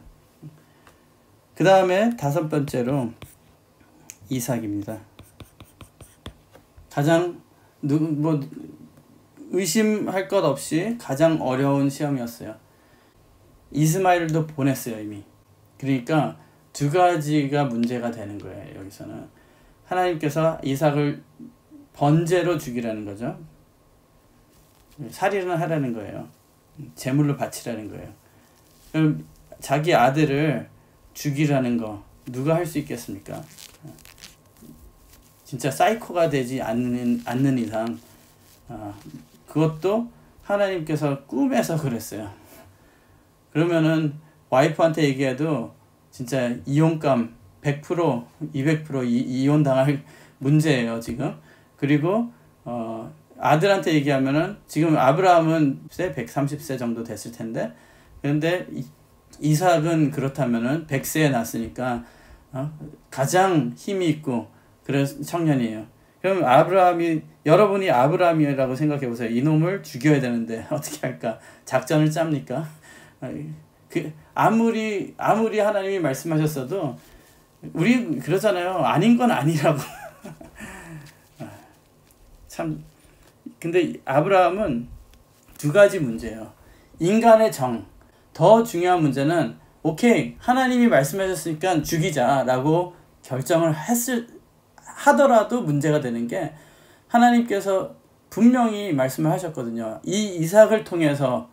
그 다음에 5번째로 이삭입니다. 가장 의심할 것 없이 가장 어려운 시험이었어요. 이스마엘도 보냈어요, 이미. 그러니까 2가지가 문제가 되는 거예요. 여기서는 하나님께서 이삭을 번제로 죽이라는 거죠. 살인을 하라는 거예요. 제물로 바치라는 거예요. 그럼 자기 아들을 죽이라는 거 누가 할 수 있겠습니까? 진짜 사이코가 되지 않는 이상, 그것도 하나님께서 꿈에서 그랬어요. 그러면은 와이프한테 얘기해도 진짜 이혼감 100%, 200% 이혼 당할 문제예요, 지금. 그리고 아들한테 얘기하면은 지금 아브라함은 130세 정도 됐을 텐데, 그런데 이삭은 그렇다면은 100세에 났으니까 가장 힘이 있고 그런 청년이에요. 그럼 여러분이 아브라함이라고 생각해 보세요. 이놈을 죽여야 되는데 어떻게 할까? 작전을 짭니까? 아무리 하나님이 말씀하셨어도 우리 그러잖아요. 아닌 건 아니라고. 참. 근데 아브라함은 2가지 문제예요. 인간의 정. 더 중요한 문제는 오케이, 하나님이 말씀하셨으니까 죽이자라고 결정을 하더라도 문제가 되는 게, 하나님께서 분명히 말씀을 하셨거든요. 이 이삭을 통해서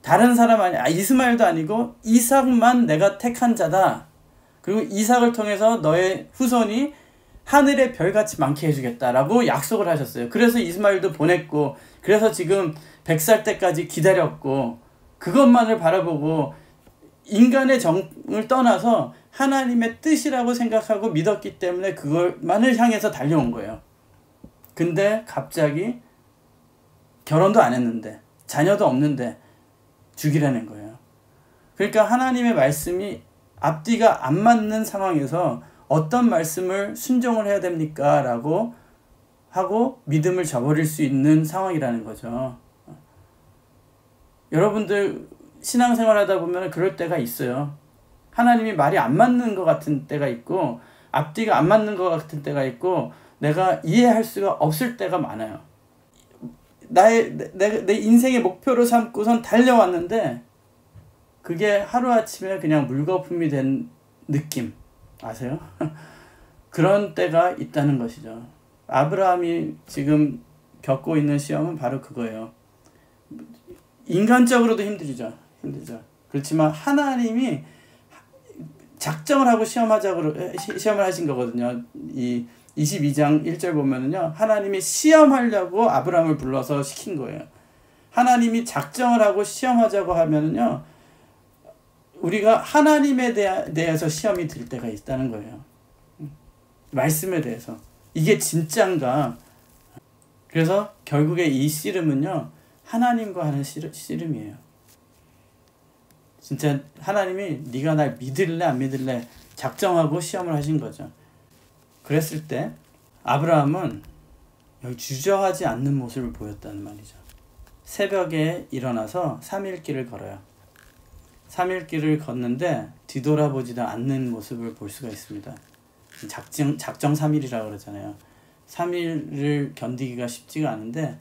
다른 사람 이스마엘도 아니고 이삭만 내가 택한 자다. 그리고 이삭을 통해서 너의 후손이 하늘의 별같이 많게 해주겠다라고 약속을 하셨어요. 그래서 이스마엘도 보냈고, 그래서 지금 100살 때까지 기다렸고, 그것만을 바라보고 인간의 정을 떠나서 하나님의 뜻이라고 생각하고 믿었기 때문에 그걸만을 향해서 달려온 거예요. 근데 갑자기 결혼도 안 했는데, 자녀도 없는데 죽이라는 거예요. 그러니까 하나님의 말씀이 앞뒤가 안 맞는 상황에서 어떤 말씀을 순종을 해야 됩니까? 라고 하고 믿음을 저버릴 수 있는 상황이라는 거죠. 여러분들 신앙생활 하다 보면 그럴 때가 있어요. 하나님이 말이 안 맞는 것 같은 때가 있고, 앞뒤가 안 맞는 것 같은 때가 있고, 내가 이해할 수가 없을 때가 많아요. 내 인생의 목표로 삼고선 달려왔는데 그게 하루아침에 그냥 물거품이 된 느낌 아세요? 그런 때가 있다는 것이죠. 아브라함이 지금 겪고 있는 시험은 바로 그거예요. 인간적으로도 힘들죠. 그렇지만 하나님이 작정을 하고 시험을 하신 거거든요. 이 22장 1절 보면은요, 하나님이 시험하려고 아브라함을 불러서 시킨 거예요. 하나님이 작정을 하고 시험하자고 하면은요, 우리가 하나님에 대해서 시험이 들 때가 있다는 거예요. 말씀에 대해서. 이게 진짠가? 그래서 결국에 이 씨름은요, 하나님과 하는 씨름이에요. 진짜 하나님이 네가 날 믿을래 안 믿을래 작정하고 시험을 하신 거죠. 그랬을 때 아브라함은 여기 주저하지 않는 모습을 보였다는 말이죠. 새벽에 일어나서 3일 길을 걸어요. 3일 길을 걷는데 뒤돌아보지도 않는 모습을 볼 수가 있습니다. 작정 3일이라고 그러잖아요. 3일을 견디기가 쉽지가 않은데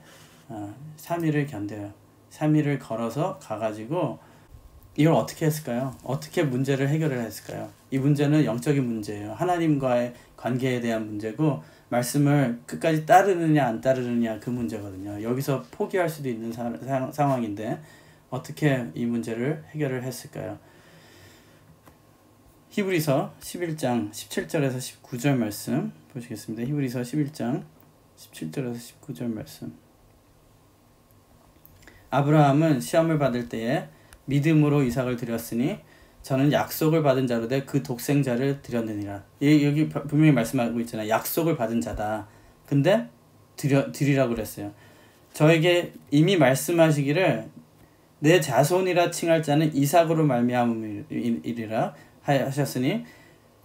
3일을 견뎌요. 3일을 걸어서 가가지고 이걸 어떻게 했을까요? 어떻게 문제를 해결을 했을까요? 이 문제는 영적인 문제예요. 하나님과의 관계에 대한 문제고 말씀을 끝까지 따르느냐 안 따르느냐 그 문제거든요. 여기서 포기할 수도 있는 상황인데 어떻게 이 문제를 해결을 했을까요? 히브리서 11장 17절에서 19절 말씀 보시겠습니다. 히브리서 11장 17절에서 19절 말씀. 아브라함은 시험을 받을 때에 믿음으로 이삭을 드렸으니 저는 약속을 받은 자로 돼 그 독생자를 드렸느니라. 여기 분명히 말씀하고 있잖아요. 약속을 받은 자다. 근데 드리라고 그랬어요. 저에게 이미 말씀하시기를 내 자손이라 칭할 자는 이삭으로 말미암음이리라 하셨으니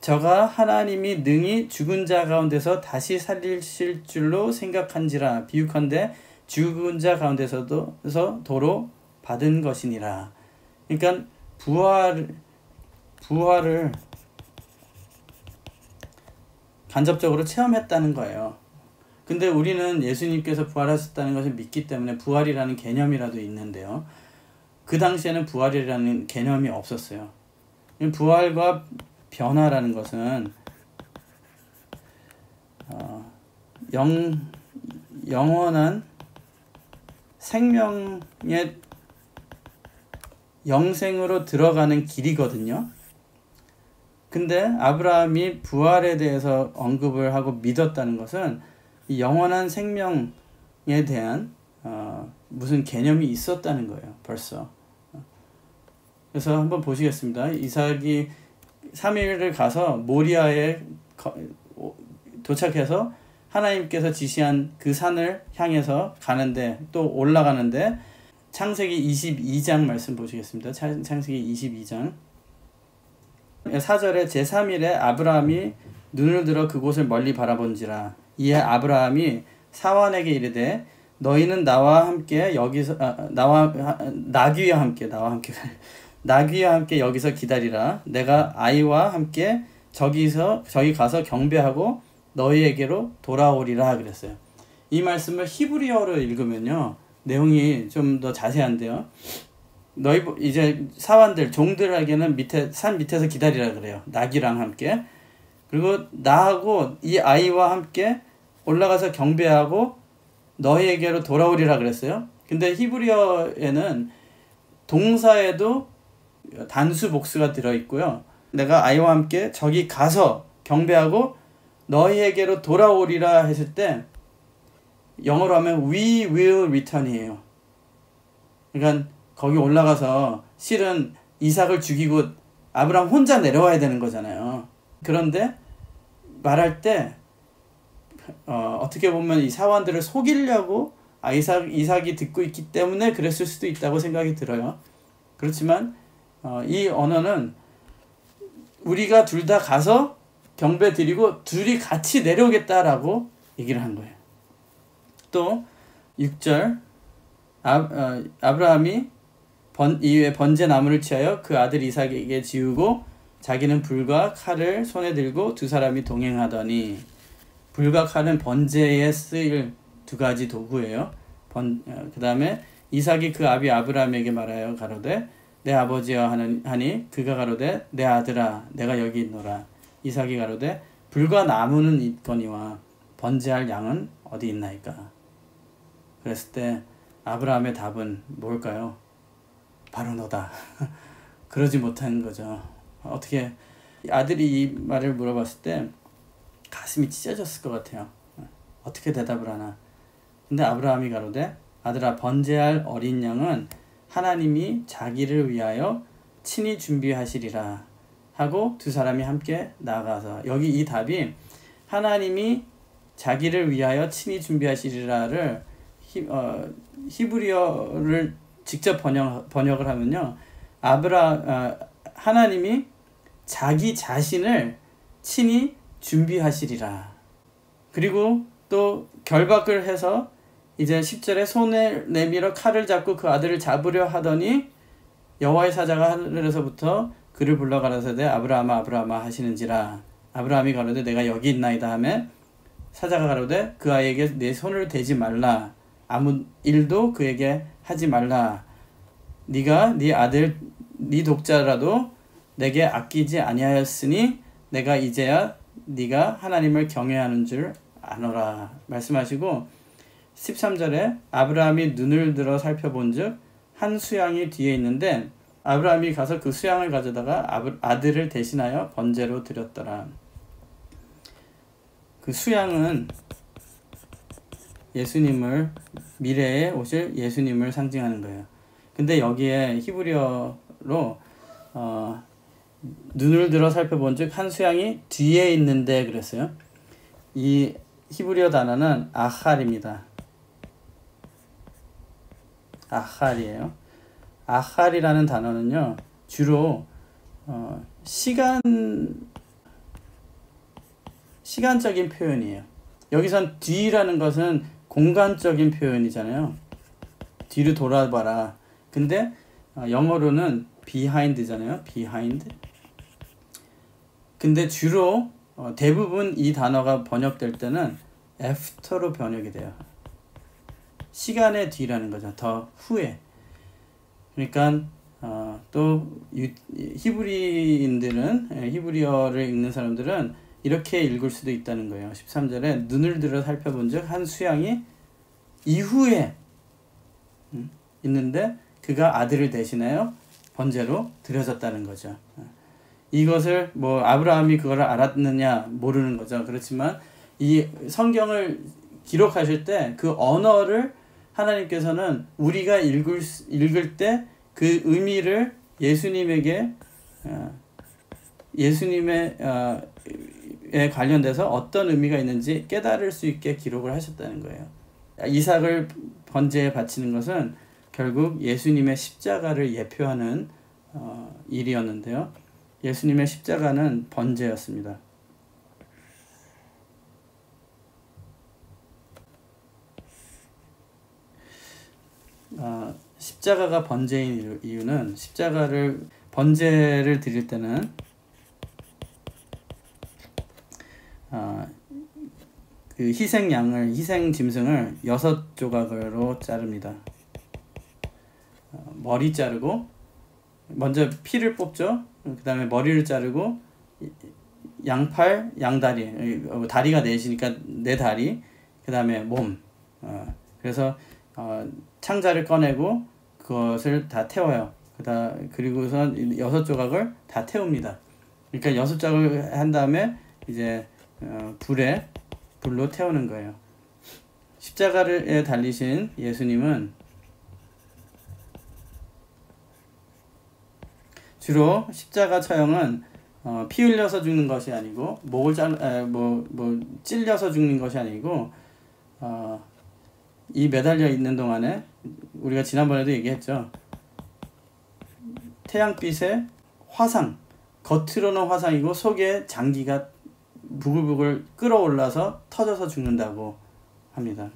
저가 하나님이 능히 죽은 자 가운데서 다시 살리실 줄로 생각한지라. 비유컨대 죽은 자 가운데서도 도로 받은 것이니라. 그러니까 부활을 간접적으로 체험했다는 거예요. 근데 우리는 예수님께서 부활하셨다는 것을 믿기 때문에 부활이라는 개념이라도 있는데요. 그 당시에는 부활이라는 개념이 없었어요. 부활과 변화라는 것은 영원한 생명의 영생으로 들어가는 길이거든요. 근데 아브라함이 부활에 대해서 언급을 하고 믿었다는 것은 이 영원한 생명에 대한 무슨 개념이 있었다는 거예요. 벌써. 그래서 한번 보시겠습니다. 이삭이 3일을 가서 모리아에 도착해서 하나님께서 지시한 그 산을 향해서 가는데 또 올라가는데 창세기 22장 말씀 보시겠습니다. 창세기 22장 4절에 제3일에 아브라함이 눈을 들어 그곳을 멀리 바라본지라. 이에 아브라함이 사환에게 이르되 너희는 나와 함께 나귀와 함께 여기서 기다리라. 내가 아이와 함께 저기 가서 경배하고 너희에게로 돌아오리라 그랬어요. 이 말씀을 히브리어로 읽으면요 내용이 좀 더 자세한데요. 너희 이제 사환들 종들에게는 산 밑에서 기다리라 그래요. 나귀랑 함께. 그리고 나하고 이 아이와 함께 올라가서 경배하고 너희에게로 돌아오리라 그랬어요. 근데 히브리어에는 동사에도 단수 복수가 들어있고요. 내가 아이와 함께 저기 가서 경배하고 너희에게로 돌아오리라 했을 때 영어로 하면 we will return이에요. 그러니까 거기 올라가서 실은 이삭을 죽이고 아브라함 혼자 내려와야 되는 거잖아요. 그런데 말할 때 어떻게 보면 이 사환들을 속이려고 이삭이 듣고 있기 때문에 그랬을 수도 있다고 생각이 들어요. 그렇지만 이 언어는 우리가 둘 다 가서 경배 드리고 둘이 같이 내려오겠다라고 얘기를 한 거예요. 또 6절 아브라함이 이후에 번제 나무를 취하여 그 아들 이삭에게 지우고 자기는 불과 칼을 손에 들고 두 사람이 동행하더니. 불과 칼은 번제에 쓰일 두 가지 도구예요. 그 다음에 이삭이 그 아비 아브라함에게 말하여 가로되 내 아버지여 하니 그가 가로되 내 아들아 내가 여기 있노라. 이삭이 가로되 불과 나무는 있거니와 번제할 양은 어디 있나이까. 그랬을 때 아브라함의 답은 뭘까요? 바로 너다. 그러지 못한 거죠. 어떻게 아들이 이 말을 물어봤을 때 가슴이 찢어졌을 것 같아요. 어떻게 대답을 하나. 근데 아브라함이 가로되 아들아 번제할 어린 양은 하나님이 자기를 위하여 친히 준비하시리라 하고 두 사람이 함께 나아가서. 여기 이 답이 하나님이 자기를 위하여 친히 준비하시리라를 히브리어를 직접 번역을 하면요 하나님이 자기 자신을 친히 준비하시리라. 그리고 또 결박을 해서 이제 10절에 손을 내밀어 칼을 잡고 그 아들을 잡으려 하더니 여호와의 사자가 하늘에서부터 그를 불러 가라사대 아브라함아 아브라함아 하시는지라. 아브라함이 가로되 내가 여기 있나이다 하매 사자가 가로되 그 아이에게 내 손을 대지 말라. 아무 일도 그에게 하지 말라. 네가 네 아들 네 독자라도 내게 아끼지 아니하였으니 내가 이제야 네가 하나님을 경외하는 줄 아노라 말씀하시고 13절에 아브라함이 눈을 들어 살펴본즉 한 수양이 뒤에 있는데 아브라함이 가서 그 수양을 가져다가 아들을 대신하여 번제로 드렸더라. 그 수양은 예수님을 미래에 오실 예수님을 상징하는 거예요. 근데 여기에 히브리어로 눈을 들어 살펴본즉 한 수양이 뒤에 있는데 그랬어요. 이 히브리어 단어는 아할입니다. 아할이에요. 아할이라는 단어는요 주로 시간적인 표현이에요. 여기선 뒤라는 것은 공간적인 표현이잖아요. 뒤로 돌아봐라. 근데 영어로는 behind잖아요. behind. 근데 주로 대부분 이 단어가 번역될 때는 after로 번역이 돼요. 시간의 뒤라는 거죠. 더 후에. 그러니까 또 히브리인들은 히브리어를 읽는 사람들은 이렇게 읽을 수도 있다는 거예요. 13절에 눈을 들어 살펴본즉 한 수양이 이후에 있는데 그가 아들을 대신하여 번제로 드려졌다는 거죠. 이것을 뭐 아브라함이 그걸 알았느냐 모르는 거죠. 그렇지만 이 성경을 기록하실 때 그 언어를 하나님께서는 우리가 읽을 때 그 의미를 예수님에 관련돼서 어떤 의미가 있는지 깨달을 수 있게 기록을 하셨다는 거예요. 이삭을 번제에 바치는 것은 결국 예수님의 십자가를 예표하는 일이었는데요. 예수님의 십자가는 번제였습니다. 십자가가 번제인 이유는 번제를 드릴 때는 그 희생 짐승을 6조각으로 자릅니다. 머리 자르고 먼저 피를 뽑죠. 그 다음에 머리를 자르고 양팔, 양다리, 다리가 넷이니까 네 다리, 그 다음에 몸. 그래서 창자를 꺼내고 그것을 다 태워요. 그리고선 6조각을 다 태웁니다. 그러니까 6조각을 한 다음에 이제 불로 태우는 거예요. 십자가에 달리신 예수님은 주로 십자가 처형은 피 흘려서 죽는 것이 아니고 목을 찔려서 죽는 것이 아니고 이 매달려 있는 동안에 우리가 지난번에도 얘기했죠. 태양빛의 화상, 겉으로는 화상이고 속에 장기가 부글부글 끓어올라서 터져서 죽는다고 합니다.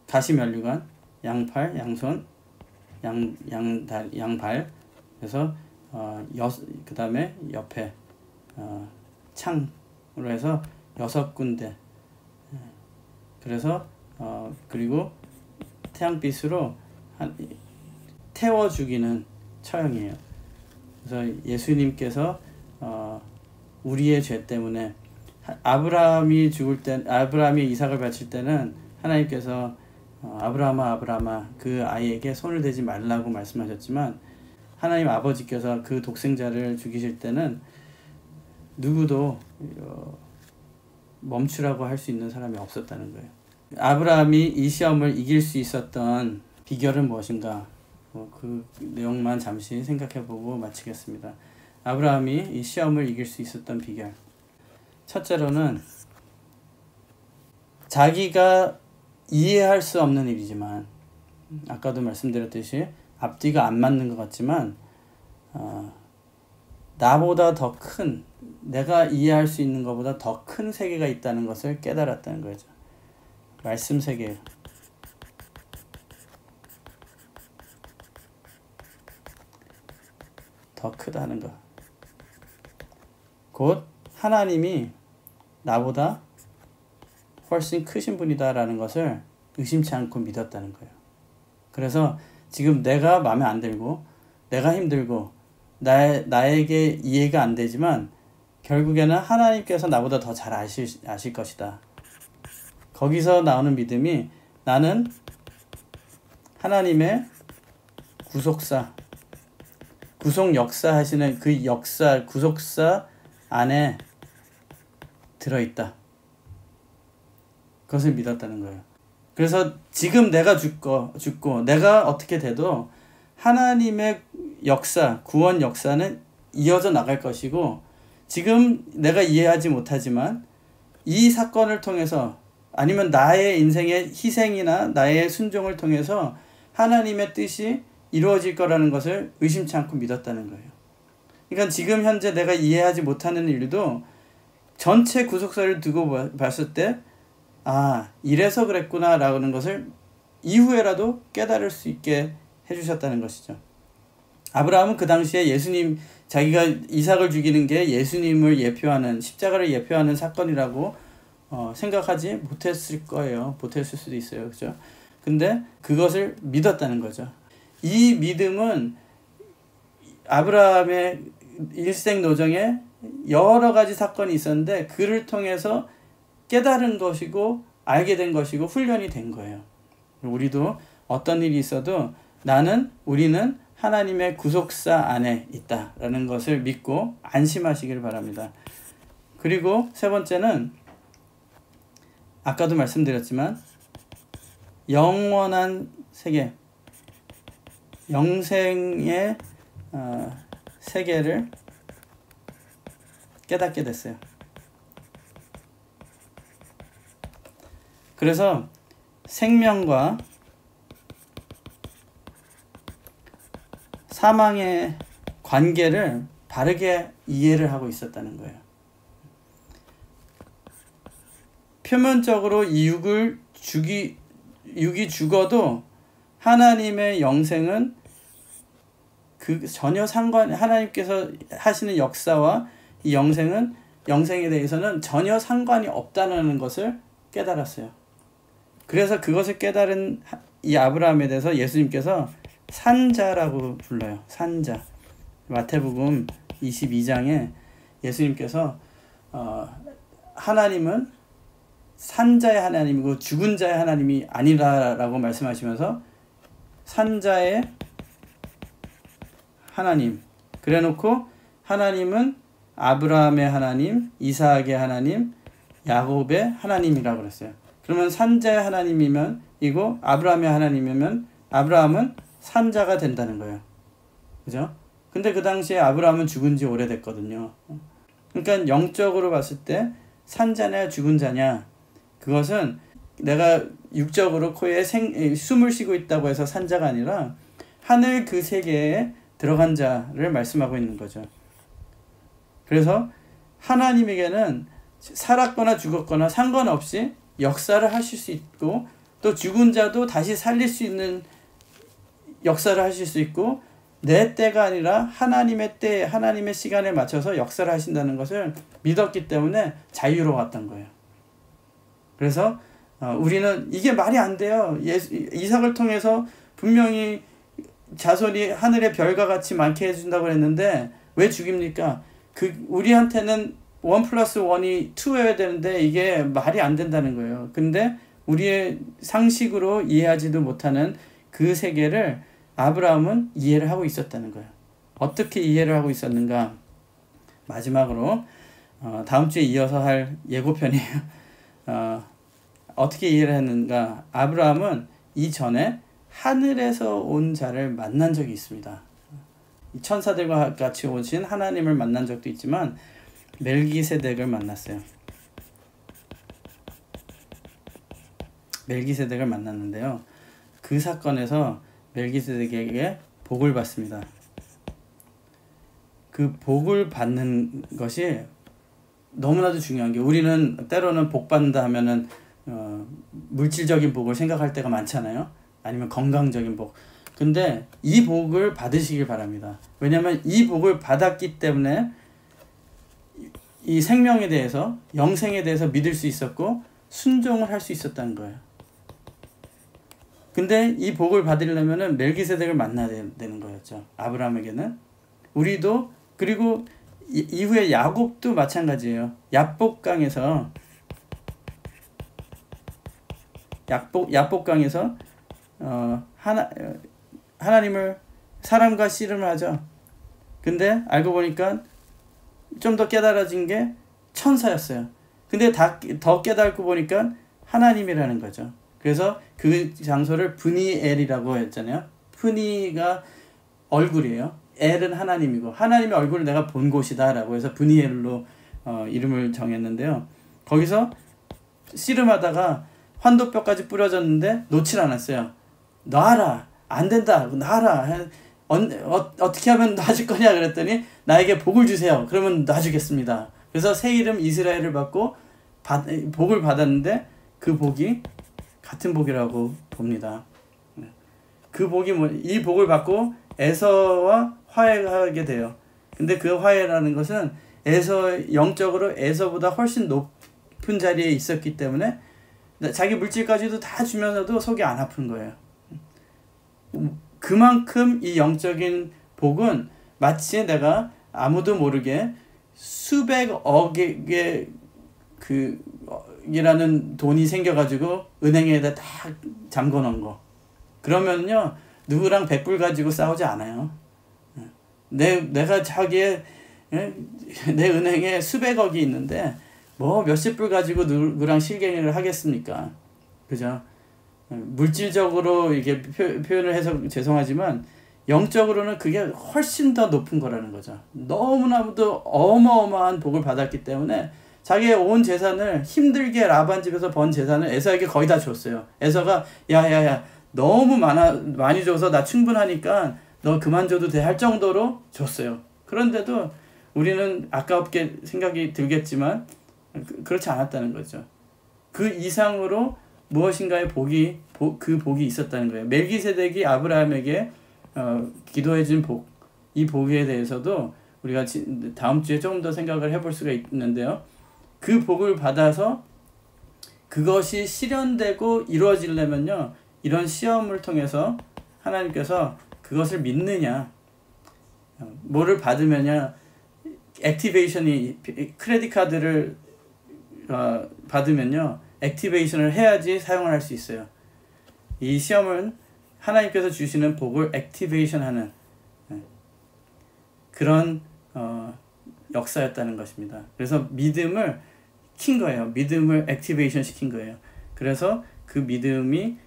가시면류관, 양팔, 양손, 양발, 그래서 그 다음에 옆에 창으로 해서 6군데. 그래서 그리고 태양빛으로 태워 죽이는 처형이에요. 그래서 예수님께서 우리의 죄 때문에 아브라함이 이삭을 바칠 때는 하나님께서 아브라함아 그 아이에게 손을 대지 말라고 말씀하셨지만 하나님 아버지께서 그 독생자를 죽이실 때는 누구도 멈추라고 할 수 있는 사람이 없었다는 거예요. 아브라함이 이 시험을 이길 수 있었던 비결은 무엇인가? 그 내용만 잠시 생각해보고 마치겠습니다. 아브라함이 이 시험을 이길 수 있었던 비결. 첫째로는 자기가 이해할 수 없는 일이지만 아까도 말씀드렸듯이 앞뒤가 안 맞는 것 같지만 나보다 더 큰, 내가 이해할 수 있는 것보다 더 큰 세계가 있다는 것을 깨달았다는 거죠. 말씀 세계. 더 크다는 것. 곧 하나님이 나보다 훨씬 크신 분이다라는 것을 의심치 않고 믿었다는 거예요. 그래서 지금 내가 마음에 안 들고 내가 힘들고 나에게 이해가 안 되지만 결국에는 하나님께서 나보다 더 잘 아실 것이다. 거기서 나오는 믿음이 나는 하나님의 구속사, 구속 역사 하시는 그 역사, 구속사 안에 들어있다. 그것을 믿었다는 거예요. 그래서 지금 내가 죽고 내가 어떻게 돼도 하나님의 역사, 구원 역사는 이어져 나갈 것이고 지금 내가 이해하지 못하지만 이 사건을 통해서 아니면 나의 인생의 희생이나 나의 순종을 통해서 하나님의 뜻이 이루어질 거라는 것을 의심치 않고 믿었다는 거예요. 그러니까 지금 현재 내가 이해하지 못하는 일도 전체 구속사를 두고 봤을 때 이래서 그랬구나 라는 것을 이후에라도 깨달을 수 있게 해주셨다는 것이죠. 아브라함은 그 당시에 예수님, 자기가 이삭을 죽이는 게 예수님을 예표하는, 십자가를 예표하는 사건이라고 생각하지 못했을 거예요. 못했을 수도 있어요. 그죠? 근데 그것을 믿었다는 거죠. 이 믿음은 아브라함의 일생 노정에 여러 가지 사건이 있었는데 그를 통해서 깨달은 것이고 알게 된 것이고 훈련이 된 거예요. 우리도 어떤 일이 있어도 우리는 하나님의 구속사 안에 있다라는 것을 믿고 안심하시길 바랍니다. 그리고 세 번째는 아까도 말씀드렸지만 영원한 세계, 영생의 세계를 깨닫게 됐어요. 그래서 생명과 사망의 관계를 바르게 이해를 하고 있었다는 거예요. 표면적으로 이 육이 죽어도 하나님의 영생은 전혀 하나님께서 하시는 역사와 이 영생에 대해서는 전혀 상관이 없다는 것을 깨달았어요. 그래서 그것을 깨달은 이 아브라함에 대해서 예수님께서 산자라고 불러요. 산자. 마태복음 22장에 예수님께서 하나님은 산자의 하나님이고 죽은 자의 하나님이 아니라라고 말씀하시면서 산자의 하나님, 그래놓고 하나님은 아브라함의 하나님, 이삭의 하나님, 야곱의 하나님이라고 그랬어요. 그러면 산자의 하나님이면 이고 아브라함의 하나님이면 아브라함은 산자가 된다는 거예요. 그죠? 근데 그 당시에 아브라함은 죽은 지 오래됐거든요. 그러니까 영적으로 봤을 때 산자냐 죽은 자냐, 그것은 내가 육적으로 코에 숨을 쉬고 있다고 해서 산자가 아니라 하늘 그 세계에 들어간 자를 말씀하고 있는 거죠. 그래서 하나님에게는 살았거나 죽었거나 상관없이 역사를 하실 수 있고 또 죽은 자도 다시 살릴 수 있는 역사를 하실 수 있고 내 때가 아니라 하나님의 때, 하나님의 시간에 맞춰서 역사를 하신다는 것을 믿었기 때문에 자유로웠던 거예요. 그래서 우리는 이게 말이 안 돼요. 이삭을 통해서 분명히 자손이 하늘의 별과 같이 많게 해준다고 했는데 왜 죽입니까? 우리한테는 1+1이 2여야 되는데 이게 말이 안 된다는 거예요. 근데 우리의 상식으로 이해하지도 못하는 그 세계를 아브라함은 이해를 하고 있었다는 거예요. 어떻게 이해를 하고 있었는가? 마지막으로 다음 주에 이어서 할 예고편이에요. 어떻게 이해를 했는가? 아브라함은 이전에 하늘에서 온 자를 만난 적이 있습니다. 천사들과 같이 오신 하나님을 만난 적도 있지만 멜기세덱을 만났어요. 멜기세덱을 만났는데요. 그 사건에서 멜기세덱에게 복을 받습니다. 그 복을 받는 것이 너무나도 중요한 게, 우리는 때로는 복 받는다 하면은 물질적인 복을 생각할 때가 많잖아요. 아니면 건강적인 복. 근데 이 복을 받으시길 바랍니다. 왜냐하면 이 복을 받았기 때문에 이 생명에 대해서, 영생에 대해서 믿을 수 있었고 순종을 할 수 있었다는 거예요. 근데 이 복을 받으려면은 멜기세덱을 만나야 되는 거였죠. 아브라함에게는. 우리도, 그리고 이후에 야곱도 마찬가지예요. 야복강에서 하나님을, 사람과 씨름을 하죠. 근데 알고 보니까 좀 더 깨달아진 게 천사였어요. 근데 더 깨닫고 보니까 하나님이라는 거죠. 그래서 그 장소를 브니엘이라고 했잖아요. 프니가 얼굴이에요. 엘은 하나님이고, 하나님의 얼굴을 내가 본 곳이다 라고 해서 브니엘로 이름을 정했는데요. 거기서 씨름하다가 환도뼈까지 뿌려졌는데 놓질 않았어요. 놔라, 안 된다, 놔라, 어떻게 하면 놔줄 거냐 그랬더니 나에게 복을 주세요. 그러면 놔주겠습니다. 그래서 새 이름 이스라엘을 받고 복을 받았는데 그 복이 같은 복이라고 봅니다. 그 복이 이 복을 받고 에서와 화해하게 돼요. 근데 그 화해라는 것은 영적으로 에서보다 훨씬 높은 자리에 있었기 때문에 자기 물질까지도 다 주면서도 속이 안 아픈 거예요. 그만큼 이 영적인 복은 마치 내가 아무도 모르게 수백억의 이라는 돈이 생겨가지고 은행에다 다 잠궈 놓은 거. 그러면요, 누구랑 100불 가지고 싸우지 않아요. 내가 내 은행에 수백억이 있는데 뭐 몇십 불 가지고 누구랑 실갱이를 하겠습니까? 그죠? 물질적으로 이게 표현을 해서 죄송하지만 영적으로는 그게 훨씬 더 높은 거라는 거죠. 너무나도 어마어마한 복을 받았기 때문에 자기의 온 재산을, 힘들게 라반 집에서 번 재산을 에서에게 거의 다 줬어요. 에서가 야야야 너무 많이 줘서 나 충분하니까 너 그만 줘도 돼 할 정도로 줬어요. 그런데도 우리는 아깝게 생각이 들겠지만 그렇지 않았다는 거죠. 그 이상으로 무엇인가의 그 복이 있었다는 거예요. 멜기세덱이 아브라함에게 기도해준 복, 이 복에 대해서도 우리가 다음 주에 조금 더 생각을 해볼 수가 있는데요. 그 복을 받아서 그것이 실현되고 이루어지려면요, 이런 시험을 통해서 하나님께서 그것을 믿느냐, 뭐를 받으면요, 액티베이션이, 크레딧 카드를 받으면요, 액티베이션을 해야지 사용을 할 수 있어요. 이 시험은 하나님께서 주시는 복을 액티베이션하는 그런 역사였다는 것입니다. 그래서 믿음을 킨 거예요. 믿음을 액티베이션 시킨 거예요. 그래서 그 믿음이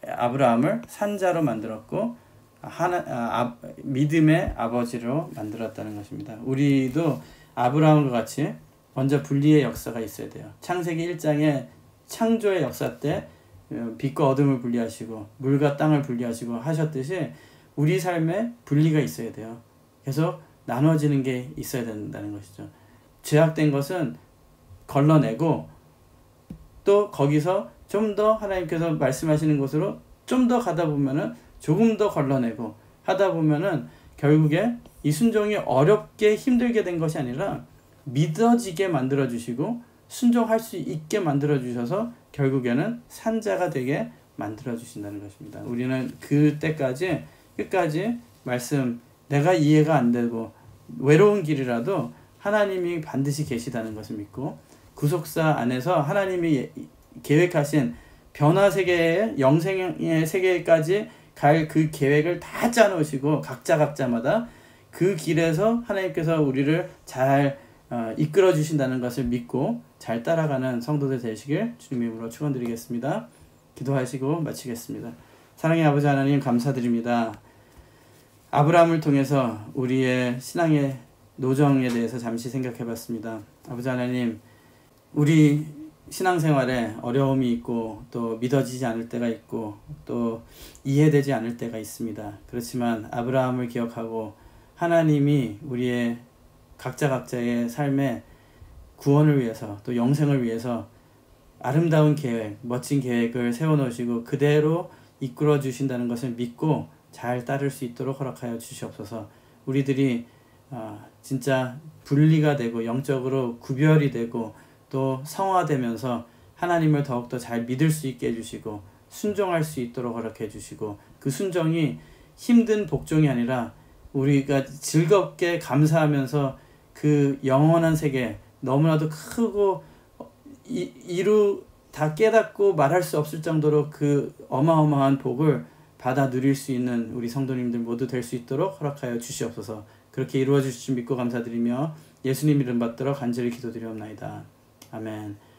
아브라함을 산자로 만들었고 믿음의 아버지로 만들었다는 것입니다. 우리도 아브라함과 같이 먼저 분리의 역사가 있어야 돼요. 창세기 1장에 창조의 역사 때 빛과 어둠을 분리하시고 물과 땅을 분리하시고 하셨듯이 우리 삶에 분리가 있어야 돼요. 계속 나눠지는 게 있어야 된다는 것이죠. 죄악된 것은 걸러내고 또 거기서 좀 더 하나님께서 말씀하시는 곳으로 좀 더 가다 보면은 조금 더 걸러내고 하다 보면은 결국에 이 순종이 어렵게 힘들게 된 것이 아니라 믿어지게 만들어주시고 순종할 수 있게 만들어주셔서 결국에는 산자가 되게 만들어주신다는 것입니다. 우리는 그때까지 끝까지 말씀, 내가 이해가 안 되고 외로운 길이라도 하나님이 반드시 계시다는 것을 믿고 구속사 안에서 하나님이 계획하신 변화세계의 영생의 세계까지 갈 그 계획을 다 짜놓으시고 각자마다 그 길에서 하나님께서 우리를 잘 이끌어 주신다는 것을 믿고 잘 따라가는 성도들 되시길 주님의 이름으로 축원드리겠습니다. 기도하시고 마치겠습니다. 사랑의 아버지 하나님, 감사드립니다. 아브라함을 통해서 우리의 신앙의 노정에 대해서 잠시 생각해 봤습니다. 아버지 하나님, 우리 신앙생활에 어려움이 있고 또 믿어지지 않을 때가 있고 또 이해되지 않을 때가 있습니다. 그렇지만 아브라함을 기억하고 하나님이 우리의 각자의 삶에 구원을 위해서 또 영생을 위해서 아름다운 계획, 멋진 계획을 세워놓으시고 그대로 이끌어 주신다는 것을 믿고 잘 따를 수 있도록 허락하여 주시옵소서. 우리들이 진짜 분리가 되고 영적으로 구별이 되고 또 성화되면서 하나님을 더욱더 잘 믿을 수 있게 해주시고 순종할 수 있도록 허락해 주시고, 그 순종이 힘든 복종이 아니라 우리가 즐겁게 감사하면서 그 영원한 세계, 너무나도 크고 다 깨닫고 말할 수 없을 정도로 그 어마어마한 복을 받아 누릴 수 있는 우리 성도님들 모두 될 수 있도록 허락하여 주시옵소서. 그렇게 이루어 주실 줄 믿고 감사드리며 예수님 이름 받들어 간절히 기도드리옵나이다. 아멘.